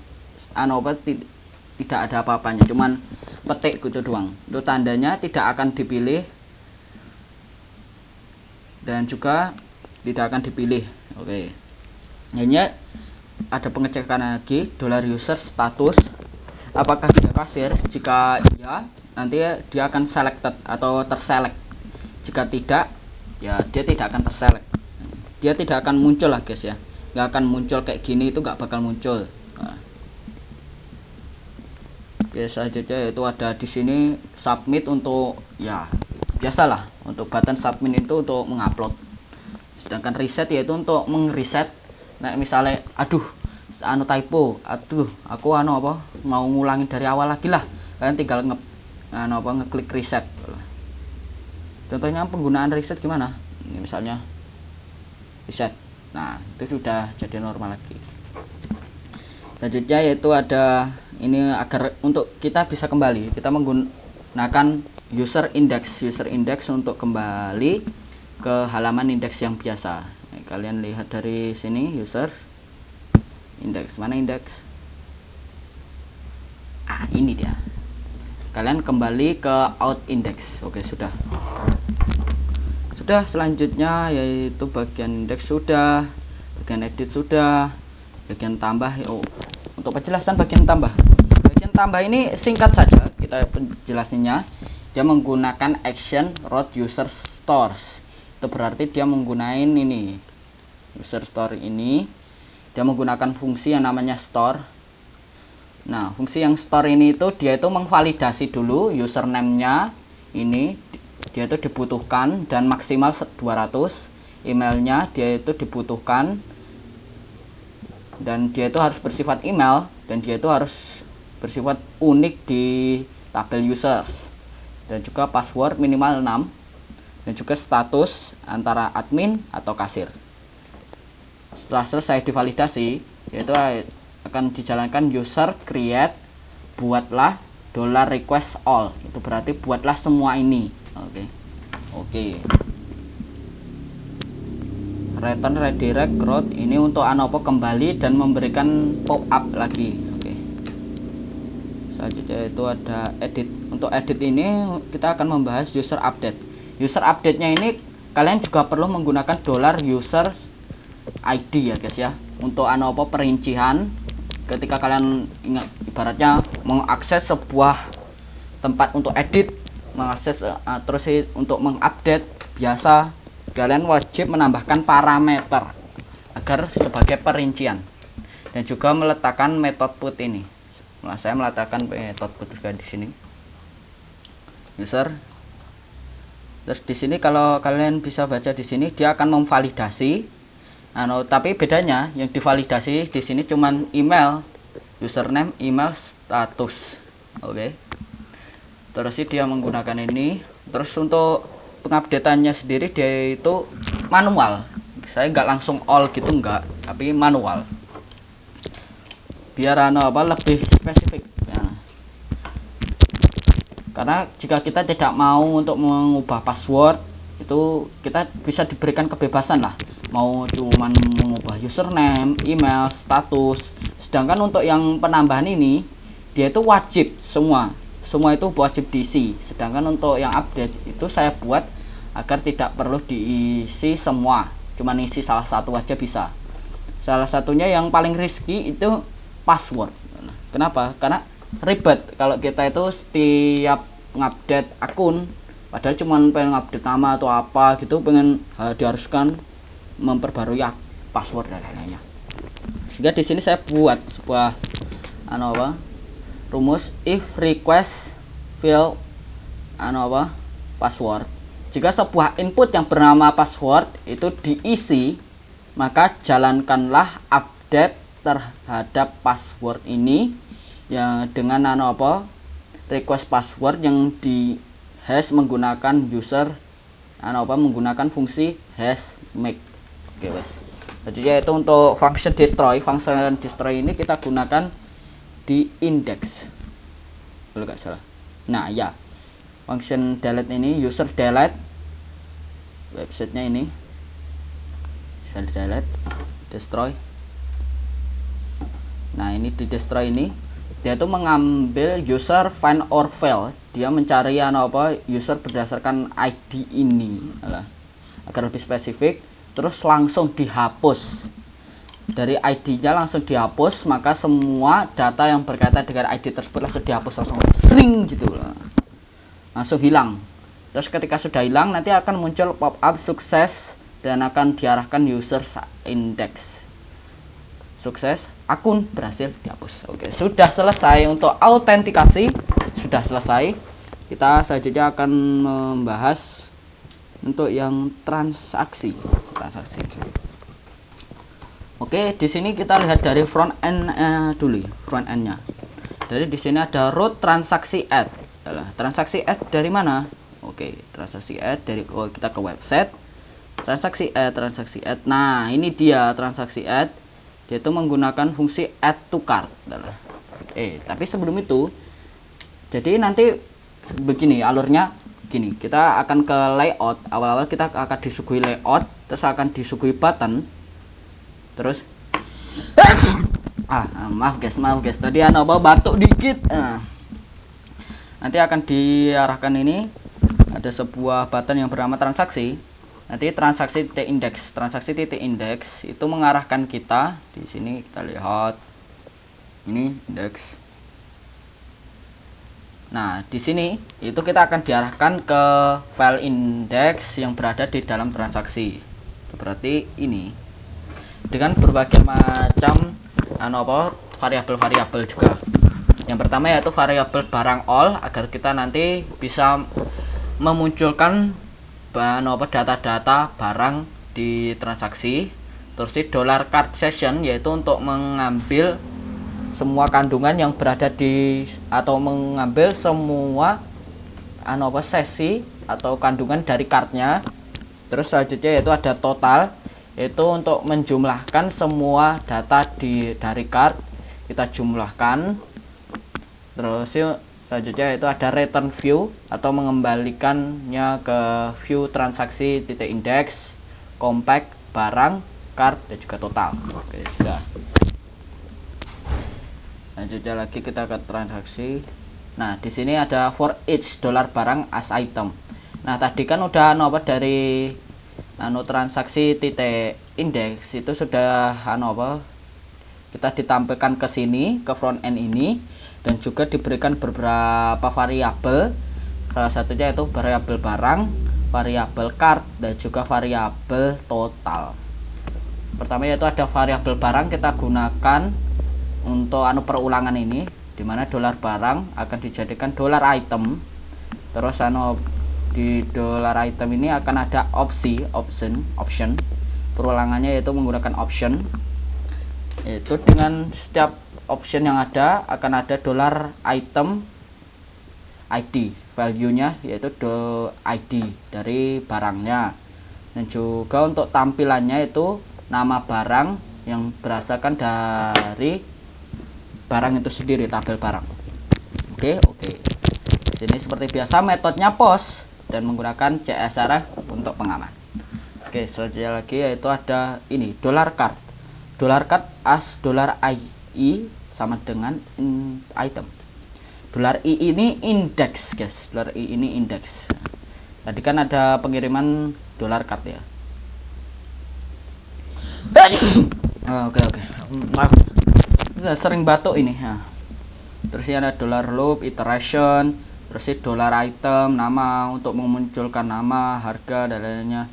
tidak ada apa-apanya, cuman petik gitu doang. Itu tandanya tidak akan dipilih dan juga tidak akan dipilih. Oke. Hanya ada pengecekan lagi, dolar user status, apakah dia kasir. Jika ya, nanti dia akan selected atau terselect. Jika tidak, ya dia tidak akan terselect. Dia tidak akan muncul lah guys ya. Nggak akan muncul kayak gini, itu nggak bakal muncul. Nah. Oke, selanjutnya itu ada di sini submit untuk ya biasalah Untuk button submit itu untuk mengupload, sedangkan reset yaitu untuk mengreset. Nah misalnya aduh typo, aku mau ngulangin dari awal lagi lah, kalian tinggal ngeklik reset. Contohnya penggunaan reset gimana, ini misalnya reset, nah itu sudah jadi normal lagi. Selanjutnya yaitu ada ini, agar untuk kita bisa kembali, kita menggunakan user index untuk kembali ke halaman indeks yang biasa. Nah, kalian lihat dari sini user index, mana indeks? Ini dia. Kalian kembali ke out index. Oke, sudah. Selanjutnya yaitu bagian indeks sudah, bagian edit sudah, bagian tambah. Untuk penjelasan bagian tambah ini singkat saja kita penjelasannya. Dia menggunakan action root user stores. Itu berarti dia menggunakan ini user store ini, dia menggunakan fungsi yang namanya store. Nah fungsi yang store ini itu dia itu mengvalidasi dulu username-nya, ini dia itu dibutuhkan dan maksimal 200, emailnya dia itu dibutuhkan dan dia itu harus bersifat email, dan dia itu harus bersifat unik di tabel users, dan juga password minimal 6, dan juga status antara admin atau kasir. Setelah selesai divalidasi, yaitu akan dijalankan user create, buatlah $request all, itu berarti buatlah semua ini. Oke. Return redirect route ini untuk kembali dan memberikan pop up lagi. Selanjutnya itu ada edit. Untuk edit ini kita akan membahas user update. User update-nya ini kalian juga perlu menggunakan $user ID ya guys ya, untuk perincian ketika kalian ibaratnya mengakses sebuah tempat untuk edit, mengakses terus untuk mengupdate biasa, kalian wajib menambahkan parameter agar sebagai perincian, dan juga meletakkan method put ini. Nah, saya meletakkan method put juga di sini user. Terus di sini kalau kalian bisa baca di sini dia akan memvalidasi. Tapi bedanya yang divalidasi di sini cuman email, username, email, status. Terus dia menggunakan ini. Terus untuk pengupdateannya sendiri dia itu manual. Saya nggak langsung all gitu, enggak, tapi manual. Biar lebih spesifik. Karena jika kita tidak mau untuk mengubah password, itu kita bisa diberikan kebebasan lah, mau cuman mengubah username, email, status. Sedangkan untuk yang penambahan ini dia itu wajib semua itu wajib diisi. Sedangkan untuk yang update itu saya buat agar tidak perlu diisi semua, cuman isi salah satu aja bisa. Salah satunya yang paling risky itu password. Kenapa? Karena ribet kalau kita itu setiap ngupdate akun, padahal cuman pengen update nama atau apa gitu, pengen diharuskan memperbarui password dan lain-lainnya. Sehingga di sini saya buat sebuah rumus if request fill password. Jika sebuah input yang bernama password itu diisi, maka jalankanlah update terhadap password ini yang dengan request password yang di hash menggunakan user menggunakan fungsi hash make. Jadi yaitu untuk function destroy ini kita gunakan di index kalau nggak salah. Nah ya, function delete ini user delete websitenya ini bisa di delete, destroy. Nah ini di destroy ini dia itu mengambil user find or fail, dia mencari user berdasarkan ID ini agar lebih spesifik, terus langsung dihapus dari ID-nya, langsung dihapus, maka semua data yang berkaitan dengan ID tersebut langsung dihapus, langsung sering gitu langsung hilang. Terus ketika sudah hilang nanti akan muncul pop up sukses dan akan diarahkan user index. Sukses, akun berhasil dihapus. Oke, sudah selesai untuk autentikasi, sudah selesai. Kita selanjutnya akan membahas untuk yang transaksi. Oke, di sini kita lihat dari front end dulu, front endnya. Jadi di sini ada root transaksi add. Transaksi add dari mana? Oke, transaksi add dari kita ke website. Transaksi add. Nah, ini dia transaksi add. Dia itu menggunakan fungsi add to cart. Tapi sebelum itu, jadi nanti begini alurnya. Gini, kita akan ke layout. Awal-awal kita akan disuguhi layout, terus akan disuguhi button. Terus maaf guys, tadi batuk dikit. Nanti akan diarahkan ini ada sebuah button yang bernama transaksi. Nanti transaksi titik index itu mengarahkan kita di sini. Kita lihat ini indeks. Nah, di sini itu kita akan diarahkan ke file index yang berada di dalam transaksi. Berarti ini dengan berbagai macam variabel juga. Yang pertama yaitu variabel barang all, agar kita nanti bisa memunculkan data-data barang di transaksi. Terus $card session yaitu untuk mengambil semua kandungan yang berada di atau mengambil semua sesi atau kandungan dari kartnya. Terus selanjutnya yaitu ada total, yaitu untuk menjumlahkan semua data dari kart, kita jumlahkan. Terus selanjutnya yaitu ada return view atau mengembalikannya ke view transaksi titik index, compact, barang, kart, dan juga total. Oke, sudah. Lanjutnya lagi kita ke transaksi. Nah, di sini ada for each $barang as item. Nah, tadi kan udah dari transaksi titik index itu sudah kita ditampilkan ke sini, ke front end ini, dan juga diberikan beberapa variabel. Salah satunya itu variabel barang, variabel cart, dan juga variabel total. Pertama yaitu ada variabel barang, kita gunakan untuk perulangan ini, dimana $barang akan dijadikan $item. Terus di $item ini akan ada option. Perulangannya yaitu menggunakan option. Itu dengan setiap option yang ada akan ada $item ID, value-nya yaitu ID dari barangnya. Dan juga untuk tampilannya itu nama barang yang berdasarkan dari barang itu sendiri, tabel barang. Oke. Sini seperti biasa metodenya post dan menggunakan CSRF untuk pengaman. Oke, selanjutnya lagi yaitu ada ini $card. $card as $i sama dengan item. $i ini indeks, guys. $i ini indeks. Tadi kan ada pengiriman $card ya. Oke. Maaf. Sering batuk ini. Terus ini ada $loop, iteration, terus ini $item, nama untuk memunculkan nama, harga, dan lainnya.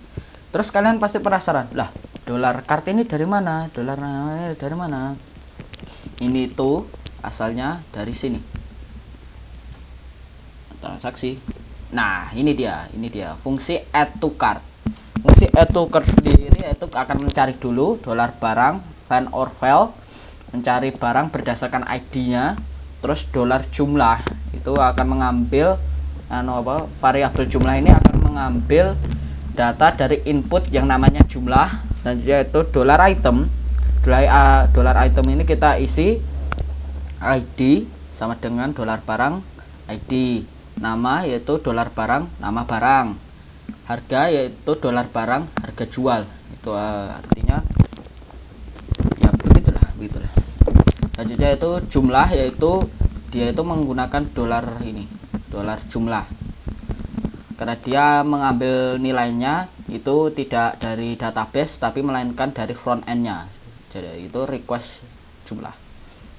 Terus kalian pasti penasaran, lah $card ini dari mana? Dari mana? Ini tuh asalnya dari sini, transaksi. Nah, ini dia fungsi add to cart. Fungsi add to cart sendiri yaitu akan mencari dulu $barang, find or file, mencari barang berdasarkan ID-nya. Terus $jumlah itu akan mengambil variabel jumlah ini akan mengambil data dari input yang namanya jumlah, dan yaitu $item. $item ini kita isi ID sama dengan $barang ID, nama yaitu $barang, nama barang, harga yaitu $barang, harga jual. Itu artinya ya begitulah. Selanjutnya itu jumlah, yaitu dia itu menggunakan $, jumlah, karena dia mengambil nilainya itu tidak dari database tapi melainkan dari front end-nya. Jadi itu request jumlah.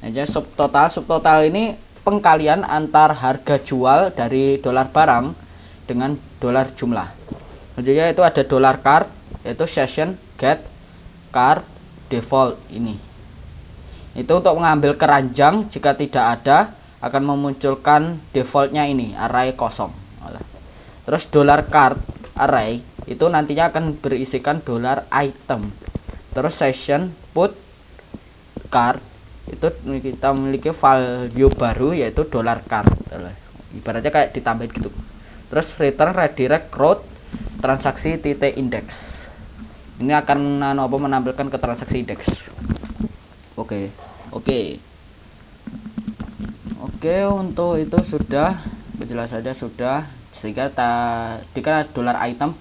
Jadi subtotal ini pengkalian antar harga jual dari $barang dengan $jumlah. Selanjutnya itu ada $card, yaitu session get card default ini. Itu untuk mengambil keranjang, jika tidak ada akan memunculkan defaultnya ini array kosong. Terus $card array itu nantinya akan berisikan $item. Terus session put card itu kita memiliki value baru yaitu $card. Ibaratnya kayak ditambahin gitu. Terus return redirect route transaksi titik index. Ini akan menampilkan ke transaksi index. Oke, untuk itu sudah jelas saja sudah, sehingga tadi kan $item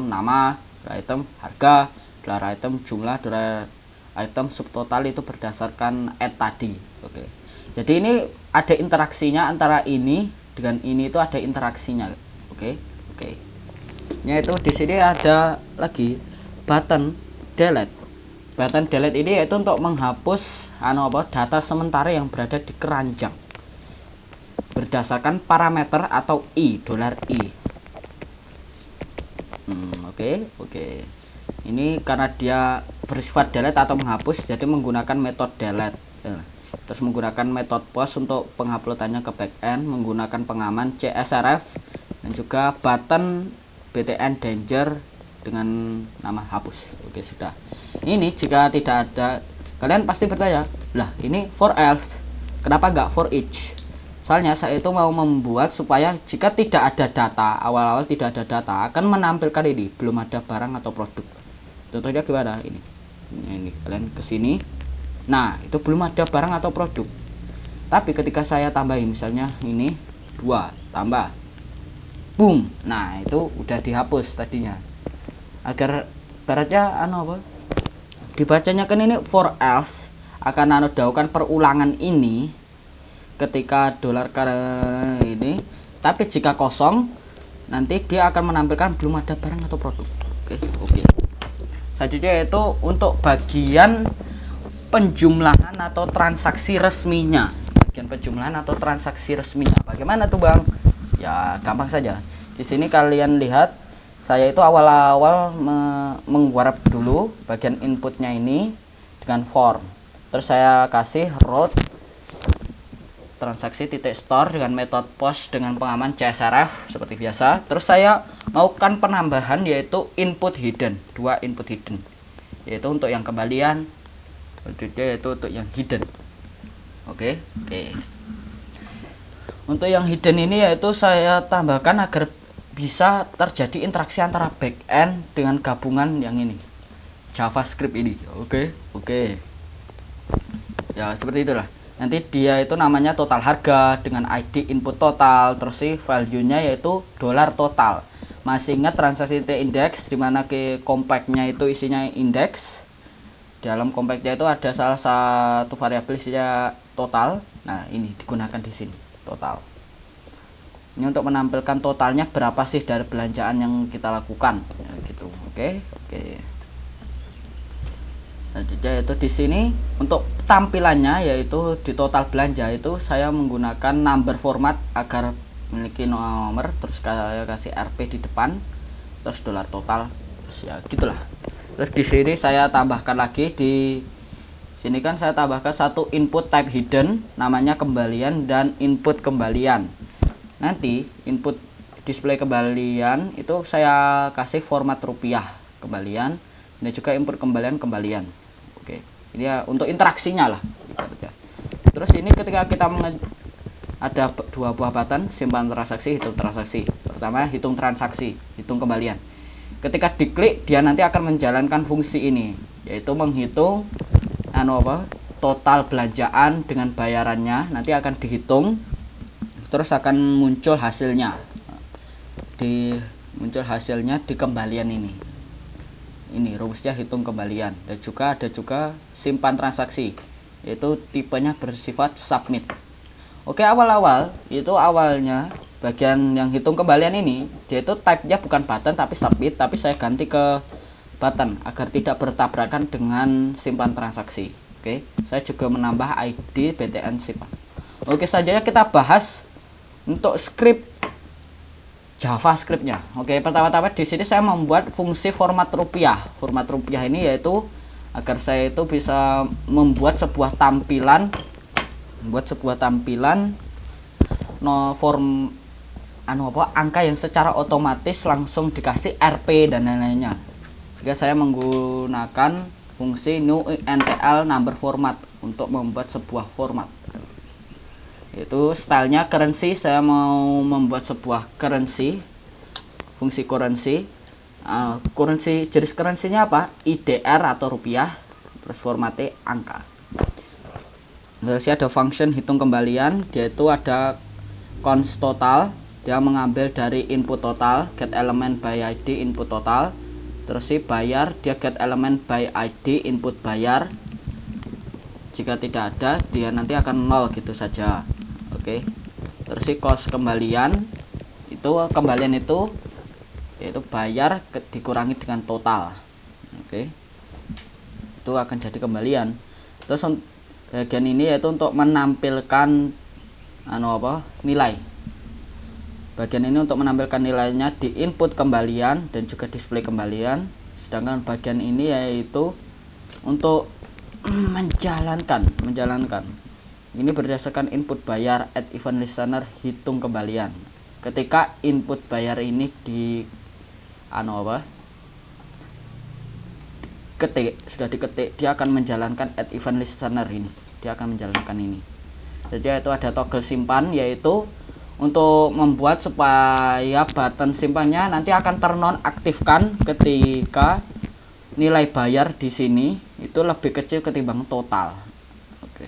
nama, $item harga, $item jumlah, $item subtotal itu berdasarkan add tadi. Oke. Jadi ini ada interaksinya antara ini dengan ini, itu ada interaksinya. Oke. Yaitu di sini ada lagi button delete. Button delete ini yaitu untuk menghapus data sementara yang berada di keranjang berdasarkan parameter atau i. Oke. Ini karena dia bersifat delete atau menghapus, jadi menggunakan metode delete. Terus menggunakan metode post untuk penguploadannya ke backend, menggunakan pengaman CSRF, dan juga button btn danger dengan nama hapus. Oke, sudah. Ini jika tidak ada, kalian pasti bertanya, lah ini for else, kenapa nggak for each? Soalnya saya itu mau membuat supaya jika tidak ada data, awal-awal tidak ada data, akan menampilkan ini belum ada barang atau produk. Contohnya gimana ini kalian kesini, nah itu belum ada barang atau produk. Tapi ketika saya tambahin misalnya ini 2 tambah boom, nah itu udah dihapus tadinya. Agar baratnya dibacanya kan ini for else, akan daukan perulangan ini ketika $card ini, tapi jika kosong nanti dia akan menampilkan belum ada barang atau produk. Oke. Selanjutnya yaitu untuk bagian penjumlahan atau transaksi resminya. Bagaimana tuh Bang? Ya gampang saja. Di sini kalian lihat saya itu awal-awal mengwarp dulu bagian inputnya ini dengan form. Terus saya kasih route transaksi titik store dengan metode post dengan pengaman CSRF seperti biasa. Terus saya melakukan penambahan yaitu input hidden, 2 input hidden, yaitu untuk yang kembalian, yaitu untuk yang hidden. Oke. Untuk yang hidden ini yaitu saya tambahkan agar bisa terjadi interaksi antara backend dengan gabungan yang ini JavaScript ini. Oke. Ya seperti itulah. Nanti dia itu namanya total harga dengan ID input total, terus si value-nya yaitu $total. Masih ingat transaksi index dimana ke compactnya itu isinya index. Dalam compactnya itu ada salah satu variabel isinya total. Nah ini digunakan di sini total. Ini untuk menampilkan totalnya berapa sih dari belanjaan yang kita lakukan, ya, gitu. Oke. Selanjutnya itu di sini untuk tampilannya yaitu di total belanja itu saya menggunakan number format agar memiliki nomor, terus saya kasih RP di depan, terus $total, terus ya gitulah. Terus di sini saya tambahkan lagi, di sini kan saya tambahkan satu input type hidden namanya kembalian dan input kembalian. Nanti input display kembalian itu saya kasih format rupiah kembalian, dan juga input kembalian. Oke, ini ya untuk interaksinya lah. Terus ini ketika kita ada 2 buah button, simpan transaksi, hitung transaksi. Pertama hitung transaksi, hitung kembalian. Ketika diklik dia nanti akan menjalankan fungsi ini, yaitu menghitung total belanjaan dengan bayarannya, nanti akan dihitung, terus akan muncul hasilnya. Muncul hasilnya di kembalian ini rumusnya hitung kembalian. Dan juga ada simpan transaksi, yaitu tipenya bersifat submit. Oke, awalnya bagian yang hitung kembalian ini dia itu type-nya bukan button tapi submit, tapi saya ganti ke button agar tidak bertabrakan dengan simpan transaksi. Oke, saya juga menambah ID btn simpan. Oke, selanjutnya kita bahas untuk script JavaScript-nya. Oke, pertama-tama di sini saya membuat fungsi format rupiah. Format rupiah ini yaitu agar saya itu bisa membuat sebuah tampilan form angka yang secara otomatis langsung dikasih RP dan lain-lainnya. Jika saya menggunakan fungsi new intl number format untuk membuat sebuah format, itu stylenya currency. Saya mau membuat sebuah currency, fungsi currency. Currency, jenis currency-nya apa? IDR atau rupiah, terus formatnya angka. Terus ada function hitung kembalian, dia itu ada const total, dia mengambil dari input total, get element by ID input total. Terus si bayar, dia get element by ID input bayar. Jika tidak ada, dia nanti akan 0 gitu saja. Oke. Terus si cost kembalian, itu kembalian itu yaitu bayar dikurangi dengan total. Oke. Itu akan jadi kembalian. Terus bagian ini yaitu untuk menampilkan nilai. Bagian ini untuk menampilkan nilainya di input kembalian dan juga display kembalian. Sedangkan bagian ini yaitu untuk menjalankan. Ini berdasarkan input bayar add event listener hitung kembalian. Ketika input bayar ini sudah diketik, dia akan menjalankan add event listener ini. Dia akan menjalankan ini. Jadi itu ada toggle simpan, yaitu untuk membuat supaya button simpannya nanti akan ternonaktifkan ketika nilai bayar di sini itu lebih kecil ketimbang total. Oke.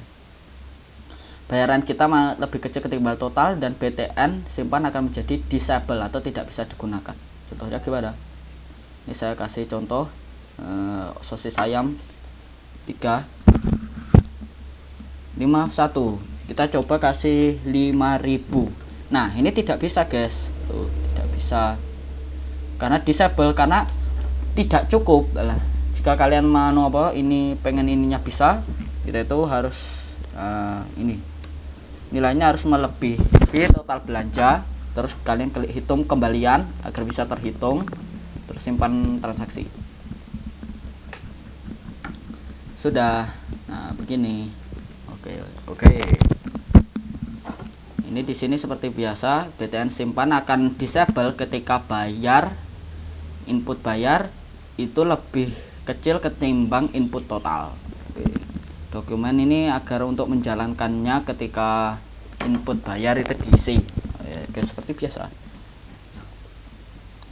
Bayaran kita lebih kecil ketimbang total dan BTN simpan akan menjadi disable atau tidak bisa digunakan. Contohnya gimana? Ini saya kasih contoh sosis ayam 3 51. Kita coba kasih 5000. Nah, ini tidak bisa, guys. Tuh, tidak bisa. Karena disable, karena tidak cukup. Jika kalian mau ini pengen ininya bisa, kita itu harus ini. Nilainya harus melebihi total belanja. Terus kalian klik hitung kembalian agar bisa terhitung. Terus simpan transaksi. Sudah. Nah, begini. Oke. Ini di sini seperti biasa, BTN simpan akan disable ketika input bayar itu lebih kecil ketimbang input total. Oke. Dokumen ini agar untuk menjalankannya ketika input bayar itu diisi. Oke, seperti biasa.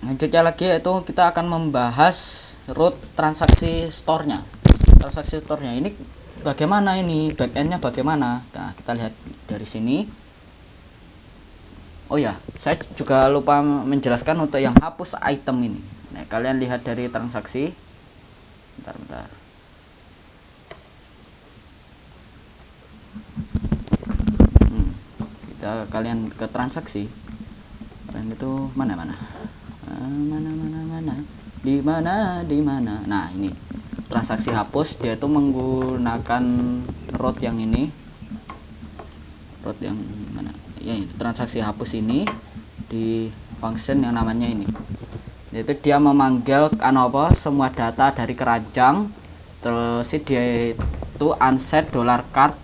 Lanjutnya lagi yaitu kita akan membahas root transaksi store-nya. Transaksi store-nya ini bagaimana, ini backend-nya bagaimana? Nah, kita lihat dari sini. Oh ya, saya juga lupa menjelaskan untuk yang hapus item ini. Nah, kalian lihat dari transaksi. Bentar. Kalian ke transaksi. Kalian itu mana? Di mana? Nah, ini transaksi hapus, dia itu menggunakan root yang ini. Root yang mana? Ya, transaksi hapus ini di function yang namanya ini, yaitu dia memanggil semua data dari keranjang, terus dia itu unset $card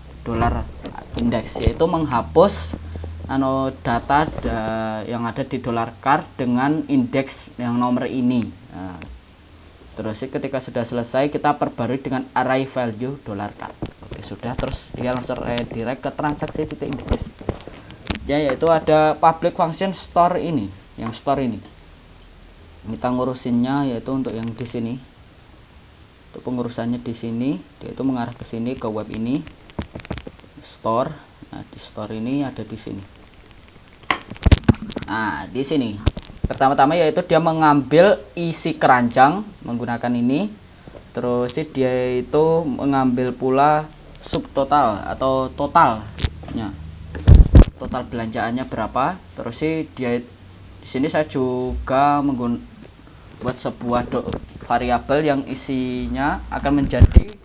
$index, yaitu menghapus data yang ada di $card dengan indeks yang nomor ini. Nah, terus ketika sudah selesai kita perbarui dengan array value $card. Oke, sudah. Terus dia langsung redirect ke transaksi titik indeks. Ya, yaitu ada public function store ini, yang store ini. Kita ngurusinnya yaitu untuk yang di sini. Untuk pengurusannya di sini, dia itu mengarah ke sini, ke web ini. Store. Nah, di store ini ada di sini. Nah, di sini. Pertama-tama yaitu dia mengambil isi keranjang menggunakan ini. Terus dia itu mengambil pula subtotal atau totalnya. Total belanjaannya berapa. Terus dia di sini saya juga buat sebuah variabel yang isinya akan menjadi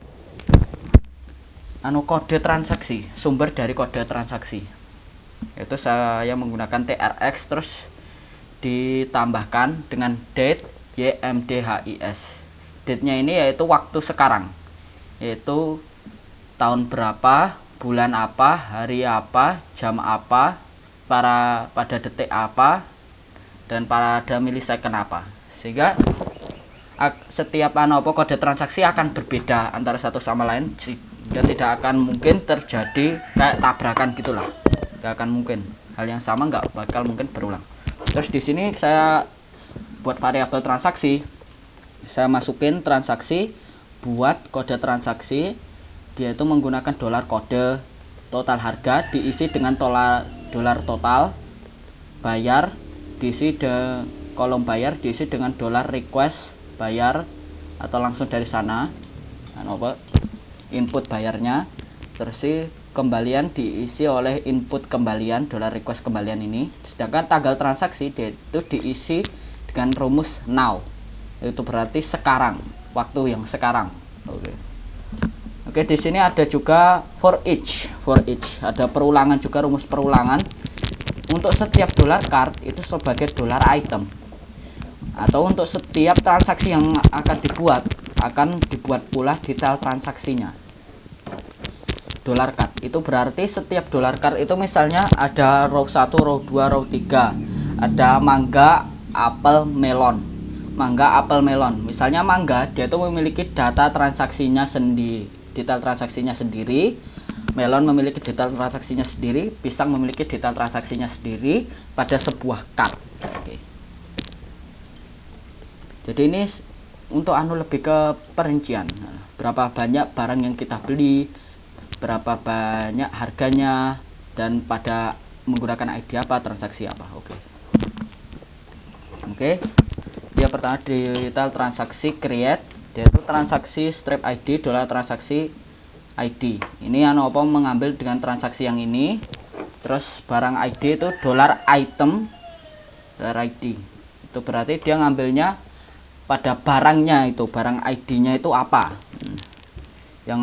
kode transaksi, sumber dari kode transaksi. Yaitu saya menggunakan trx, terus ditambahkan dengan date ymdhis. Date-nya ini yaitu waktu sekarang, yaitu tahun berapa, bulan apa, hari apa, jam apa, pada detik apa dan pada milisecond apa, sehingga setiap kode transaksi akan berbeda antara satu sama lain, sehingga tidak akan mungkin terjadi kayak tabrakan gitulah. Nggak akan mungkin hal yang sama, nggak bakal mungkin berulang. Terus di sini saya buat variabel transaksi, saya masukin transaksi buat kode transaksi, dia itu menggunakan dolar kode, total harga diisi dengan dolar total, bayar diisi kolom bayar diisi dengan dolar request bayar atau langsung dari sana, input bayarnya, terus kembalian diisi oleh input kembalian, dolar request kembalian ini. Sedangkan tanggal transaksi dia itu diisi dengan rumus now, itu berarti sekarang, waktu yang sekarang. Oke, di sini ada juga for each, ada perulangan juga, rumus perulangan untuk setiap dolar card itu sebagai dolar item, atau untuk setiap transaksi yang akan dibuat pula detail transaksinya. Dolar card itu berarti setiap dolar card itu misalnya ada row 1, row 2, row 3, ada mangga, apel, melon. Misalnya mangga dia itu memiliki data transaksinya sendiri, detail transaksinya sendiri. Melon memiliki detail transaksinya sendiri, pisang memiliki detail transaksinya sendiri pada sebuah card. Oke. Jadi ini untuk lebih ke perincian, berapa banyak barang yang kita beli, berapa banyak harganya, dan pada menggunakan ID apa, transaksi apa. Oke. Dia pertama detail transaksi create, yaitu transaksi strip ID, dolar transaksi ID. Ini mengambil dengan transaksi yang ini. Terus barang ID itu dolar item, dolar ID. Itu berarti dia ngambilnya pada barangnya itu, barang ID-nya itu apa. Yang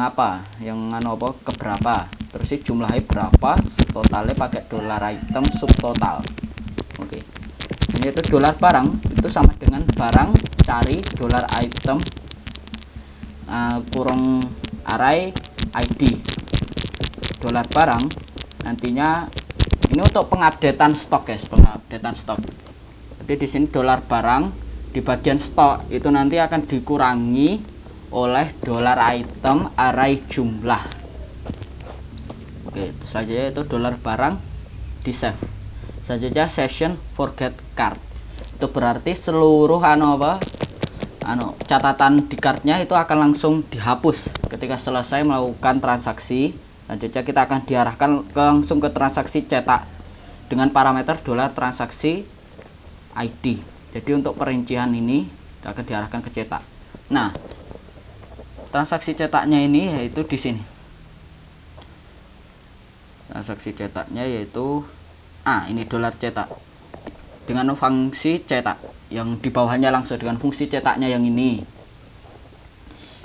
keberapa. Terus jumlahnya berapa, totalnya pakai dolar item subtotal. Oke. Ini itu dolar barang itu sama dengan barang cari dolar item kurung array ID dolar barang. Nantinya ini untuk pengupdatean stok, guys, pengupdatean stok. Jadi di sini dolar barang di bagian stok itu nanti akan dikurangi oleh dolar item array jumlah. Oke, itu saja, itu dolar barang di save. Selanjutnya session forget card, itu berarti seluruh catatan di cardnya itu akan langsung dihapus ketika selesai melakukan transaksi. Selanjutnya kita akan diarahkan langsung ke transaksi cetak dengan parameter dolar transaksi ID. Jadi untuk perincian ini akan diarahkan ke cetak. Nah, transaksi cetaknya ini yaitu di sini. Transaksi cetaknya yaitu ini dolar cetak dengan fungsi cetak, yang di bawahnya langsung dengan fungsi cetaknya yang ini.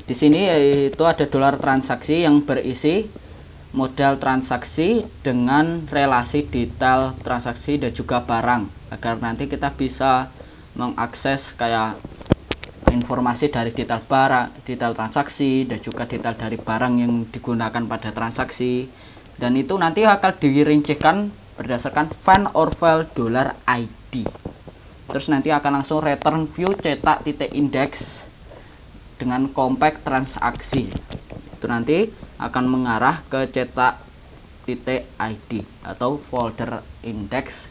Di sini yaitu ada dolar transaksi yang berisi modal transaksi dengan relasi detail transaksi dan juga barang, agar nanti kita bisa mengakses kayak informasi dari detail barang, detail transaksi, dan juga detail dari barang yang digunakan pada transaksi. Dan itu nanti akan dirincikan berdasarkan find or file dollar ID. Terus nanti akan langsung return view cetak titik index dengan compact transaksi. Itu nanti akan mengarah ke cetak titik ID atau folder index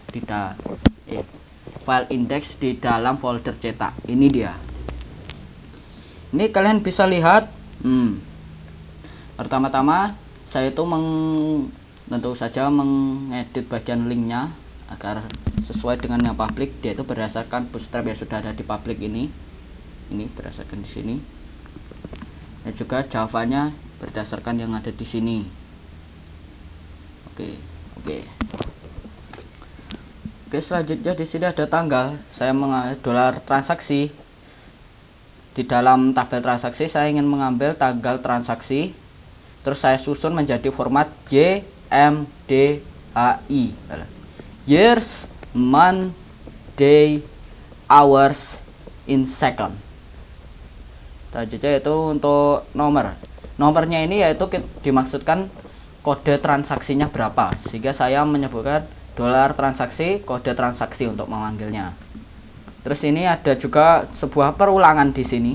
file index di dalam folder cetak. Ini dia. Ini kalian bisa lihat. Pertama-tama saya itu tentu saja mengedit bagian linknya agar sesuai dengan yang publik. Dia itu berdasarkan bootstrap yang sudah ada di publik ini berdasarkan di sini, dan juga javanya berdasarkan yang ada di sini. Oke, selanjutnya di sini ada tanggal. Saya mengambil dolar transaksi. Di dalam tabel transaksi saya ingin mengambil tanggal transaksi, terus saya susun menjadi format YMDHI, years, month, day, hours, in second. Selanjutnya itu untuk nomornya ini yaitu dimaksudkan kode transaksinya berapa, sehingga saya menyebutkan dolar transaksi, kode transaksi untuk memanggilnya. Terus ini ada juga sebuah perulangan di sini.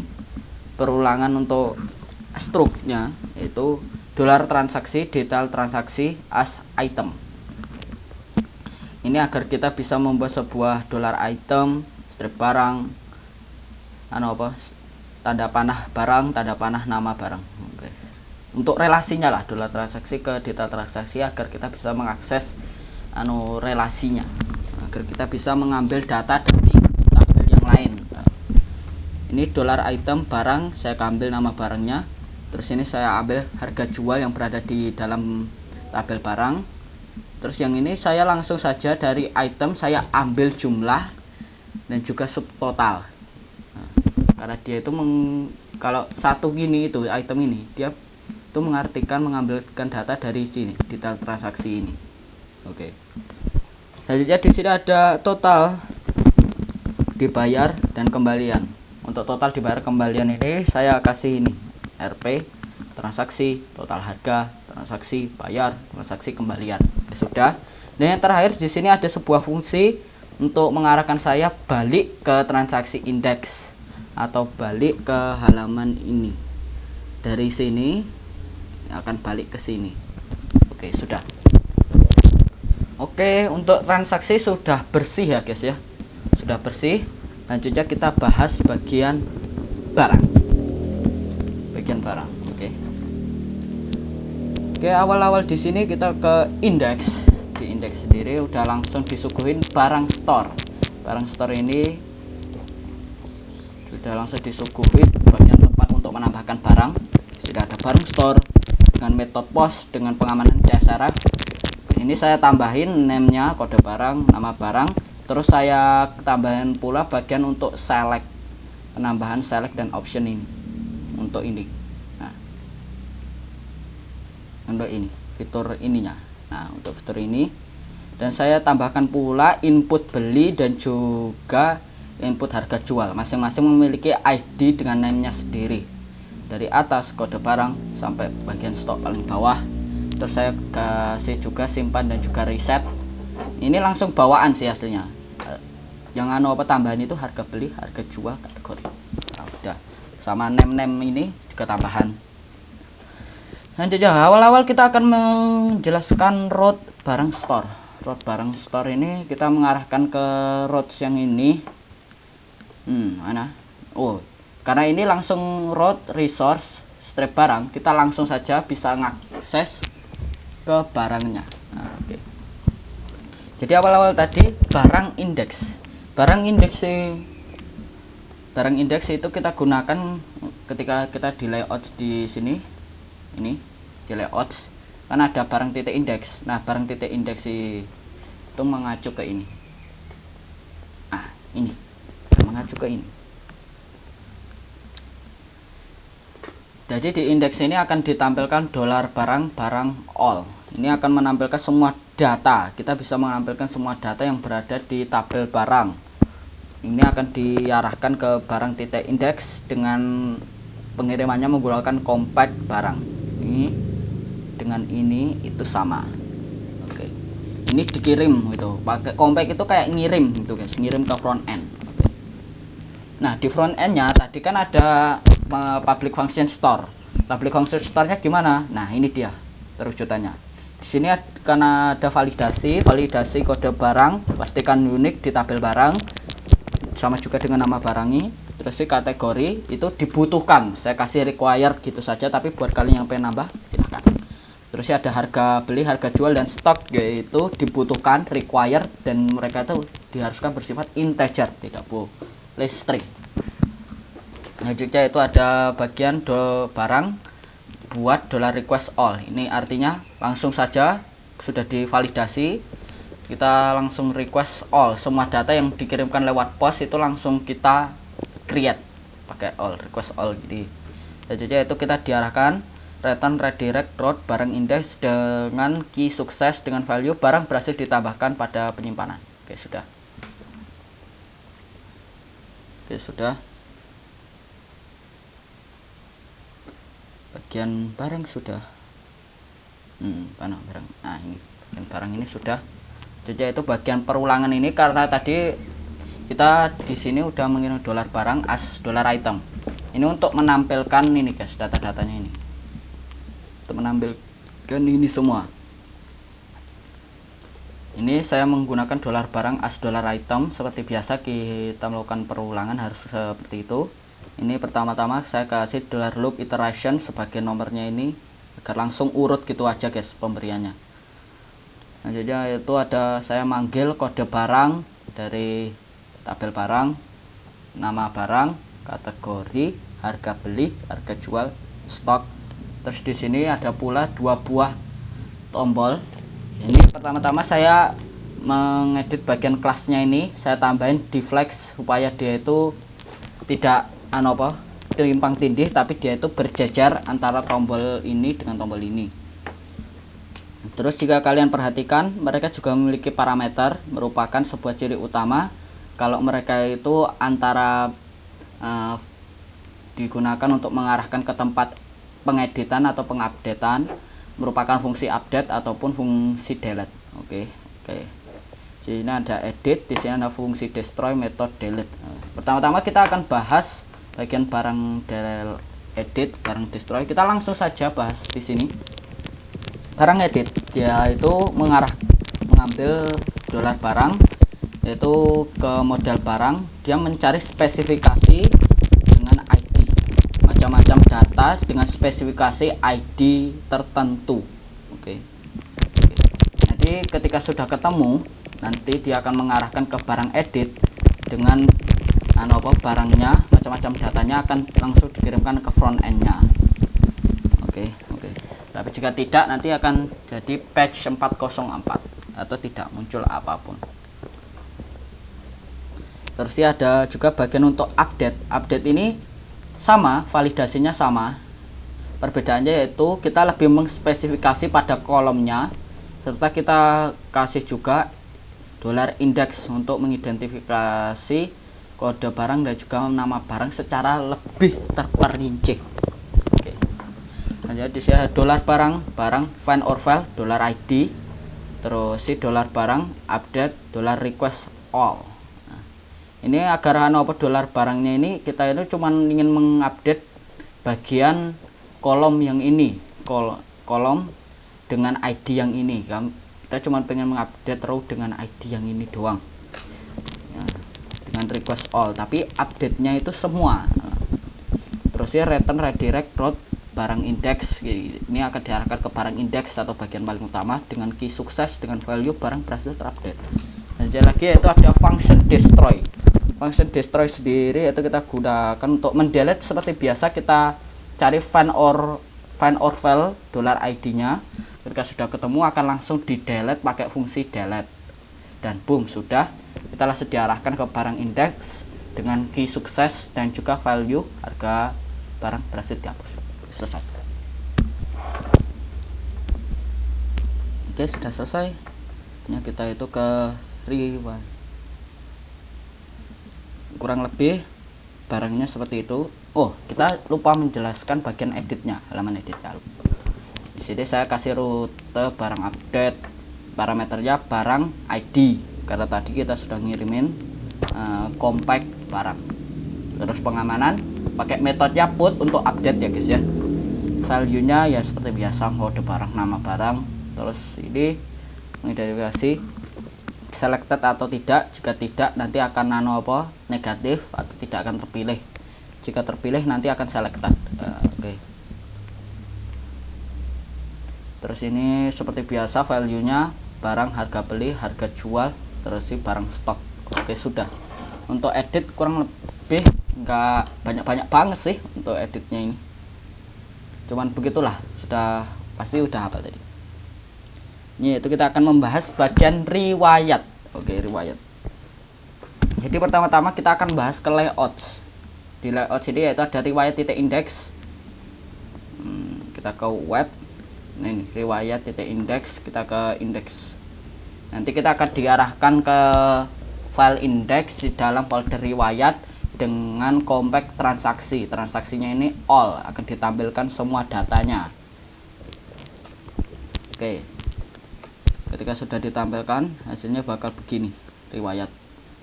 Perulangan untuk struknya itu dolar transaksi, detail transaksi, as item. Ini agar kita bisa membuat sebuah dolar item, strip barang, tanda panah barang, tanda panah nama barang. Oke. Untuk relasinya lah, dolar transaksi ke detail transaksi agar kita bisa mengakses relasinya, agar kita bisa mengambil data dari tabel yang lain. Ini dolar item barang, saya ambil nama barangnya. Terus ini saya ambil harga jual yang berada di dalam tabel barang. Terus yang ini saya langsung saja dari item saya ambil jumlah dan juga subtotal. Karena dia itu kalau satu gini itu item ini dia itu mengambilkan data dari sini detail transaksi ini. Oke. Selanjutnya di sini ada total dibayar dan kembalian. Untuk total dibayar kembalian ini saya kasih ini RP transaksi, total harga, transaksi, bayar, transaksi, kembalian. Ya, sudah. Dan yang terakhir di sini ada sebuah fungsi untuk mengarahkan saya balik ke transaksi indeks atau balik ke halaman ini. Dari sini akan balik ke sini. Oke, sudah. Oke, untuk transaksi sudah bersih ya guys ya. Sudah bersih. Selanjutnya kita bahas bagian barang. Bagian barang. Oke, awal-awal di sini kita ke indeks. Di indeks sendiri udah langsung disuguhin barang store. Barang store ini sudah langsung disuguhin bagian tempat untuk menambahkan barang. Sudah ada barang store dengan metode POS dengan pengamanan CSRF. Ini saya tambahin name-nya, kode barang, nama barang. Terus saya tambahin pula bagian untuk select, penambahan select dan option ini untuk ini. Nah, untuk ini fitur ininya. Nah, untuk fitur ini dan saya tambahkan pula input beli dan juga input harga jual. Masing-masing memiliki ID dengan name-nya sendiri. Dari atas kode barang sampai bagian stok paling bawah. Terus saya kasih juga simpan dan juga reset. Ini langsung bawaan sih aslinya. Yang tambahan itu harga beli, harga jual, kategori. Nah, udah. Sama name ini juga tambahan. Selanjutnya awal-awal kita akan menjelaskan route barang store. Route barang store ini kita mengarahkan ke routes yang ini. Mana? Oh, karena ini langsung route resource strip barang, kita langsung saja bisa mengakses ke barangnya. Nah, okay. Jadi awal-awal tadi barang indeks. Barang indeks itu kita gunakan ketika kita di layout di sini. Ini di layout kan ada barang titik indeks. Nah, barang titik indeks itu mengacu ke ini. Nah, ini mengacu ke ini. Jadi di indeks ini akan ditampilkan dolar barang all. Ini akan menampilkan semua data. Kita bisa menampilkan semua data yang berada di tabel barang. Ini akan diarahkan ke barang titik indeks dengan pengirimannya menggunakan compact barang. Ini dengan ini itu sama. Oke. Ini dikirim gitu. Pakai compact itu kayak ngirim gitu guys, ngirim ke front end. Oke. Nah, di front end-nya tadi kan ada public function store. Public function store-nya gimana? Nah, ini dia terwujudannya. Di sini karena ada validasi kode barang, pastikan unik di tabel barang. Sama juga dengan nama barangnya. Terus kategori itu dibutuhkan, saya kasih required gitu saja, tapi buat kalian yang pengen nambah silahkan. Terus ada harga beli, harga jual, dan stok, yaitu dibutuhkan, required, dan mereka itu diharuskan bersifat integer, tidak boleh string. Selanjutnya itu ada bagian barang buat dollar request all. Ini artinya langsung saja sudah divalidasi, kita langsung request all, semua data yang dikirimkan lewat pos itu langsung kita create pakai all, request all. Jadi selanjutnya itu kita diarahkan return redirect route barang index dengan key sukses dengan value barang berhasil ditambahkan pada penyimpanan. Oke, sudah. Oke, sudah. Bagian barang sudah. Mana barang? Nah, ini bagian barang ini sudah Jadi itu bagian perulangan ini karena tadi kita di sini udah mengirim dolar barang as dolar item. Ini untuk menampilkan ini guys, data-datanya ini. Untuk menampilkan ini semua. Ini saya menggunakan dolar barang as dolar item. Seperti biasa kita melakukan perulangan harus seperti itu. Ini pertama-tama saya kasih dolar loop iteration sebagai nomornya ini agar langsung urut gitu aja guys pemberiannya. Nah, jadi itu ada saya manggil kode barang dari tabel barang, nama barang, kategori, harga beli, harga jual, stok. Terus di sini ada pula 2 buah tombol. Ini pertama-tama saya mengedit bagian kelasnya ini, saya tambahin deflex supaya dia itu tidak timpang tindih, tapi dia itu berjejer antara tombol ini dengan tombol ini. Terus jika kalian perhatikan, mereka juga memiliki parameter, merupakan sebuah ciri utama kalau mereka itu antara digunakan untuk mengarahkan ke tempat pengeditan atau pengupdatean, merupakan fungsi update ataupun fungsi delete. Oke. Di sini ada edit, di sini ada fungsi destroy, method delete. Pertama-tama kita akan bahas bagian barang edit, barang destroy. Kita langsung saja bahas di sini. Barang edit, dia itu mengambil dolar barang, yaitu ke modal barang, dia mencari spesifikasi dengan ID, macam-macam data dengan spesifikasi ID tertentu. Oke. Jadi ketika sudah ketemu, nanti dia akan mengarahkan ke barang edit dengan barangnya, macam-macam datanya akan langsung dikirimkan ke front end-nya. Oke. Tapi jika tidak, nanti akan jadi patch 404 atau tidak muncul apapun. Terus ada juga bagian untuk update. Update ini sama, validasinya sama. Perbedaannya yaitu kita lebih mengspesifikasi pada kolomnya, serta kita kasih juga dollar index untuk mengidentifikasi kode barang dan juga nama barang secara lebih terperinci. Oke. Nah, jadi di sini ada dolar barang find or file, dolar ID, terus si dolar barang update, dolar request all. Ini agar dolar barangnya ini kita itu cuman ingin mengupdate bagian kolom yang ini, kolom dengan ID yang ini. Kita cuma pengen mengupdate row dengan ID yang ini doang ya, dengan request all, tapi update nya itu semua. Terus ya return redirect route barang index, ini akan diarahkan ke barang index atau bagian paling utama dengan key sukses dengan value barang berhasil terupdate. Dan lagi yaitu ada function destroy. Function destroy sendiri itu kita gunakan untuk mendelete. Seperti biasa kita cari find or file dollar ID nya, ketika sudah ketemu akan langsung di delete pakai fungsi delete, dan boom, sudah kita langsung diarahkan ke barang index dengan key sukses dan juga value harga barang berhasil dihapus. Selesai. Oke, sudah selesai. Ini kita itu ke rewind. Kurang lebih barangnya seperti itu. Oh, kita lupa menjelaskan bagian editnya, halaman edit. Di sini saya kasih rute barang update, parameternya barang ID karena tadi kita sudah ngirimin compact barang. Terus pengamanan pakai metodenya put untuk update ya guys ya. Value nya ya seperti biasa, kode barang, nama barang. Terus ini mengidentifikasi selected atau tidak. Jika tidak nanti akan negatif atau tidak akan terpilih. Jika terpilih nanti akan selected. Oke. Terus ini seperti biasa value nya barang, harga beli, harga jual, terus si barang stok. Oke, sudah. Untuk edit kurang lebih nggak banyak-banyak banget sih untuk editnya ini. Cuman begitulah, pasti udah hafal tadi. Ini itu kita akan membahas bagian riwayat. Oke, riwayat. Jadi pertama-tama kita akan bahas ke layouts. Di layout sini yaitu ada riwayat titik index. Kita ke web. Nah, ini riwayat titik index, kita ke index. Nanti kita akan diarahkan ke file index di dalam folder riwayat dengan compact transaksi. Transaksinya ini all, akan ditampilkan semua datanya. Oke, ketika sudah ditampilkan hasilnya bakal begini, riwayat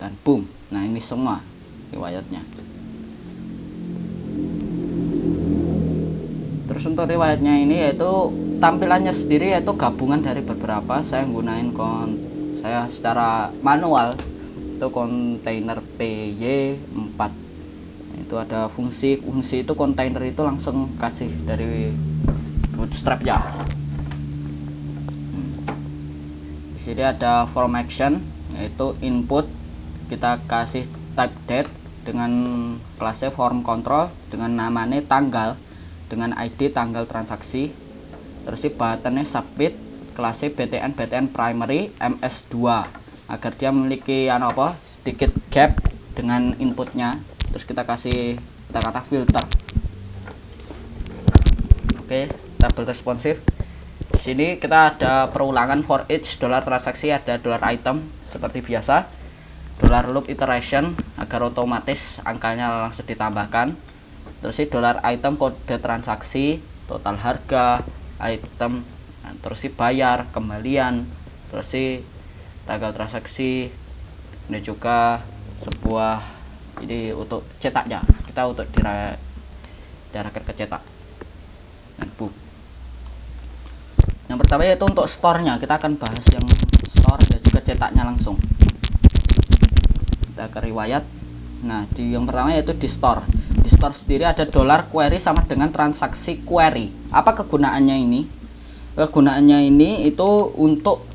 dan boom. Nah, ini semua riwayatnya. Terus untuk riwayatnya ini yaitu tampilannya sendiri yaitu gabungan dari beberapa. Saya gunain saya secara manual itu kontainer PY4. Itu ada fungsi itu kontainer itu langsung kasih dari bootstrap ya. Di sini ada form action yaitu input, kita kasih type date dengan kelasnya form control dengan namanya tanggal dengan ID tanggal transaksi. Terus di buttonnya submit, kelasnya BTN primary MS2 agar dia memiliki sedikit gap dengan inputnya. Terus kita kasih kata-kata filter. Oke, tabel responsif. Di sini kita ada perulangan for each dollar transaksi, ada dollar item seperti biasa, dollar loop iteration agar otomatis angkanya langsung ditambahkan. Terus si dollar item kode transaksi, total harga item, terus si bayar kembalian, terus si tanggal transaksi, ini juga sebuah ini untuk cetaknya, kita untuk diarahkan ke cetak dan boom. Yang pertama yaitu untuk store-nya, kita akan bahas yang store dan juga cetaknya langsung. Kita ke riwayat. Nah, yang pertama yaitu di store. Di store sendiri ada dollar query sama dengan transaksi query. Apa kegunaannya ini? Kegunaannya ini itu untuk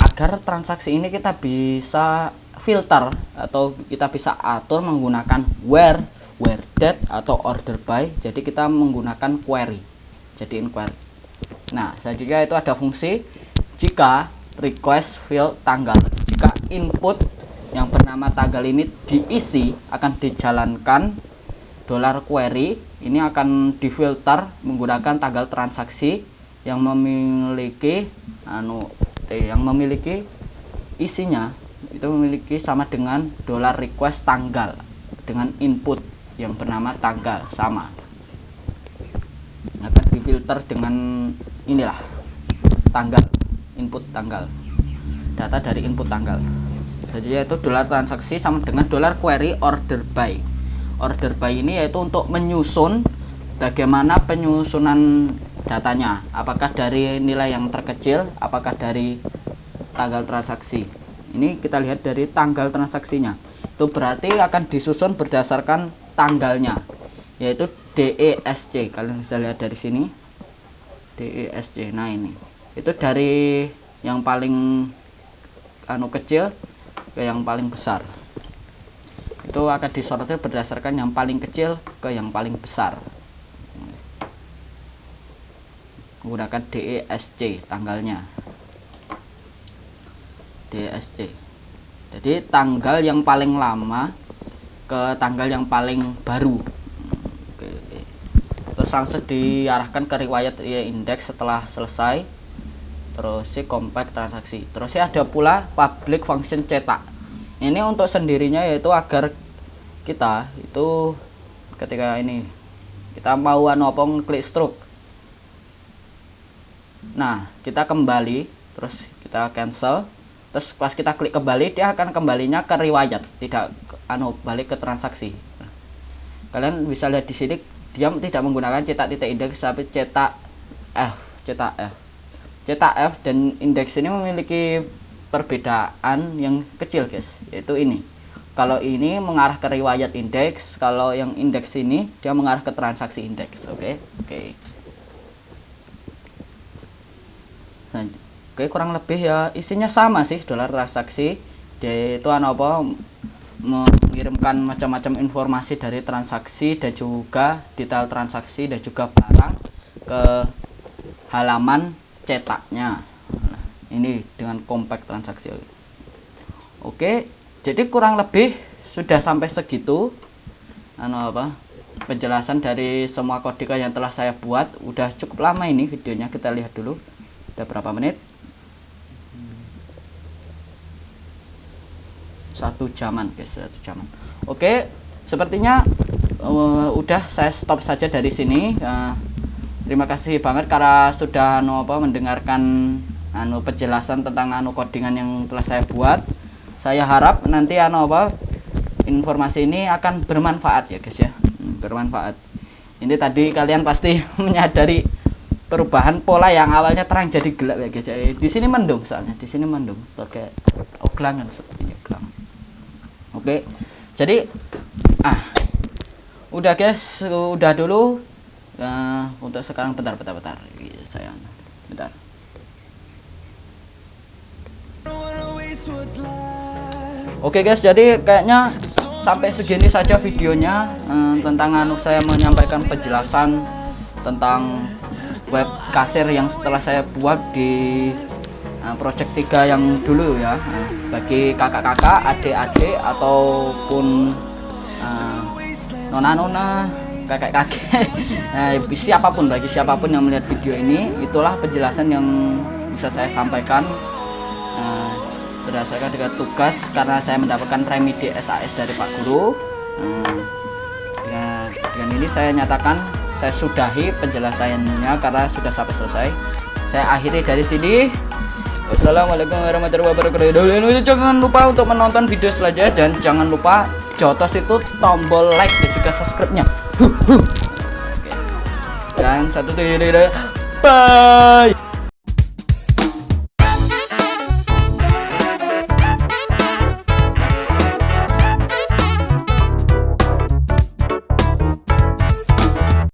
agar transaksi ini kita bisa filter atau kita bisa atur menggunakan where date atau order by. Jadi kita menggunakan query. Jadi query. Nah, selanjutnya itu ada fungsi jika request field tanggal. Jika input yang bernama tanggal ini diisi, akan dijalankan dollar query ini akan difilter menggunakan tanggal transaksi yang memiliki isinya itu memiliki sama dengan dollar request tanggal dengan input yang bernama tanggal sama, akan difilter dengan inilah tanggal, input tanggal, data dari input tanggal. Jadi yaitu dollar transaksi sama dengan dollar query order by. Order by ini yaitu untuk menyusun bagaimana penyusunan datanya, apakah dari nilai yang terkecil, apakah dari tanggal transaksi. Ini kita lihat dari tanggal transaksinya, itu berarti akan disusun berdasarkan tanggalnya, yaitu DESC. Kalian bisa lihat dari sini DESC. Nah, ini itu dari yang paling kecil ke yang paling besar, itu akan disortir berdasarkan yang paling kecil ke yang paling besar menggunakan DESC tanggalnya. DESC, jadi tanggal yang paling lama ke tanggal yang paling baru. Oke. Terus langsung diarahkan ke riwayat index setelah selesai. Terus si compact transaksi. Terus ada pula public function cetak. Ini untuk sendirinya yaitu agar kita itu ketika ini kita mau klik stroke. Nah, kita kembali, terus kita cancel, terus pas kita klik kembali dia akan kembalinya ke riwayat, tidak balik ke transaksi. Nah, kalian bisa lihat di sini dia tidak menggunakan cetak titik indeks tapi cetak F dan indeks ini memiliki perbedaan yang kecil, guys, yaitu ini. Kalau ini mengarah ke riwayat indeks, kalau yang indeks ini dia mengarah ke transaksi indeks. Oke. Nah, kurang lebih ya isinya sama sih, dollar transaksi. Dia itu mengirimkan macam-macam informasi dari transaksi dan juga detail transaksi dan juga barang ke halaman cetaknya. Nah, ini dengan compact transaksi. Oke, jadi kurang lebih sudah sampai segitu penjelasan dari semua kodika yang telah saya buat. Udah cukup lama ini videonya, kita lihat dulu udah berapa menit. 1 jaman, guys, 1 jaman. Oke, sepertinya udah saya stop saja dari sini. Terima kasih banget karena sudah mendengarkan penjelasan tentang codingan yang telah saya buat. Saya harap nanti informasi ini akan bermanfaat ya guys ya. Bermanfaat. Ini tadi kalian pasti menyadari perubahan pola yang awalnya terang jadi gelap ya guys ya. Di sini mendung, soalnya di sini mendung pakai oglangan sepertinya oglang. Oke. Jadi udah guys, udah dulu. Untuk sekarang bentar. Saya bentar. Oke guys, jadi kayaknya sampai segini saja videonya tentang saya menyampaikan penjelasan tentang web kasir yang setelah saya buat di project 3 yang dulu ya. Bagi kakak-kakak, adik-adik ataupun nona-nona, kakek-kakek, bagi siapapun yang melihat video ini, itulah penjelasan yang bisa saya sampaikan berdasarkan dengan tugas, karena saya mendapatkan remedi SAS dari Pak Guru. Dengan ini saya nyatakan saya sudahi penjelasannya karena sudah sampai selesai. Saya akhiri dari sini. Wassalamualaikum warahmatullahi wabarakatuh. Jangan lupa untuk menonton video selanjutnya dan jangan lupa jotos itu tombol like dan juga subscribe-nya. Oke. Dan satu bye.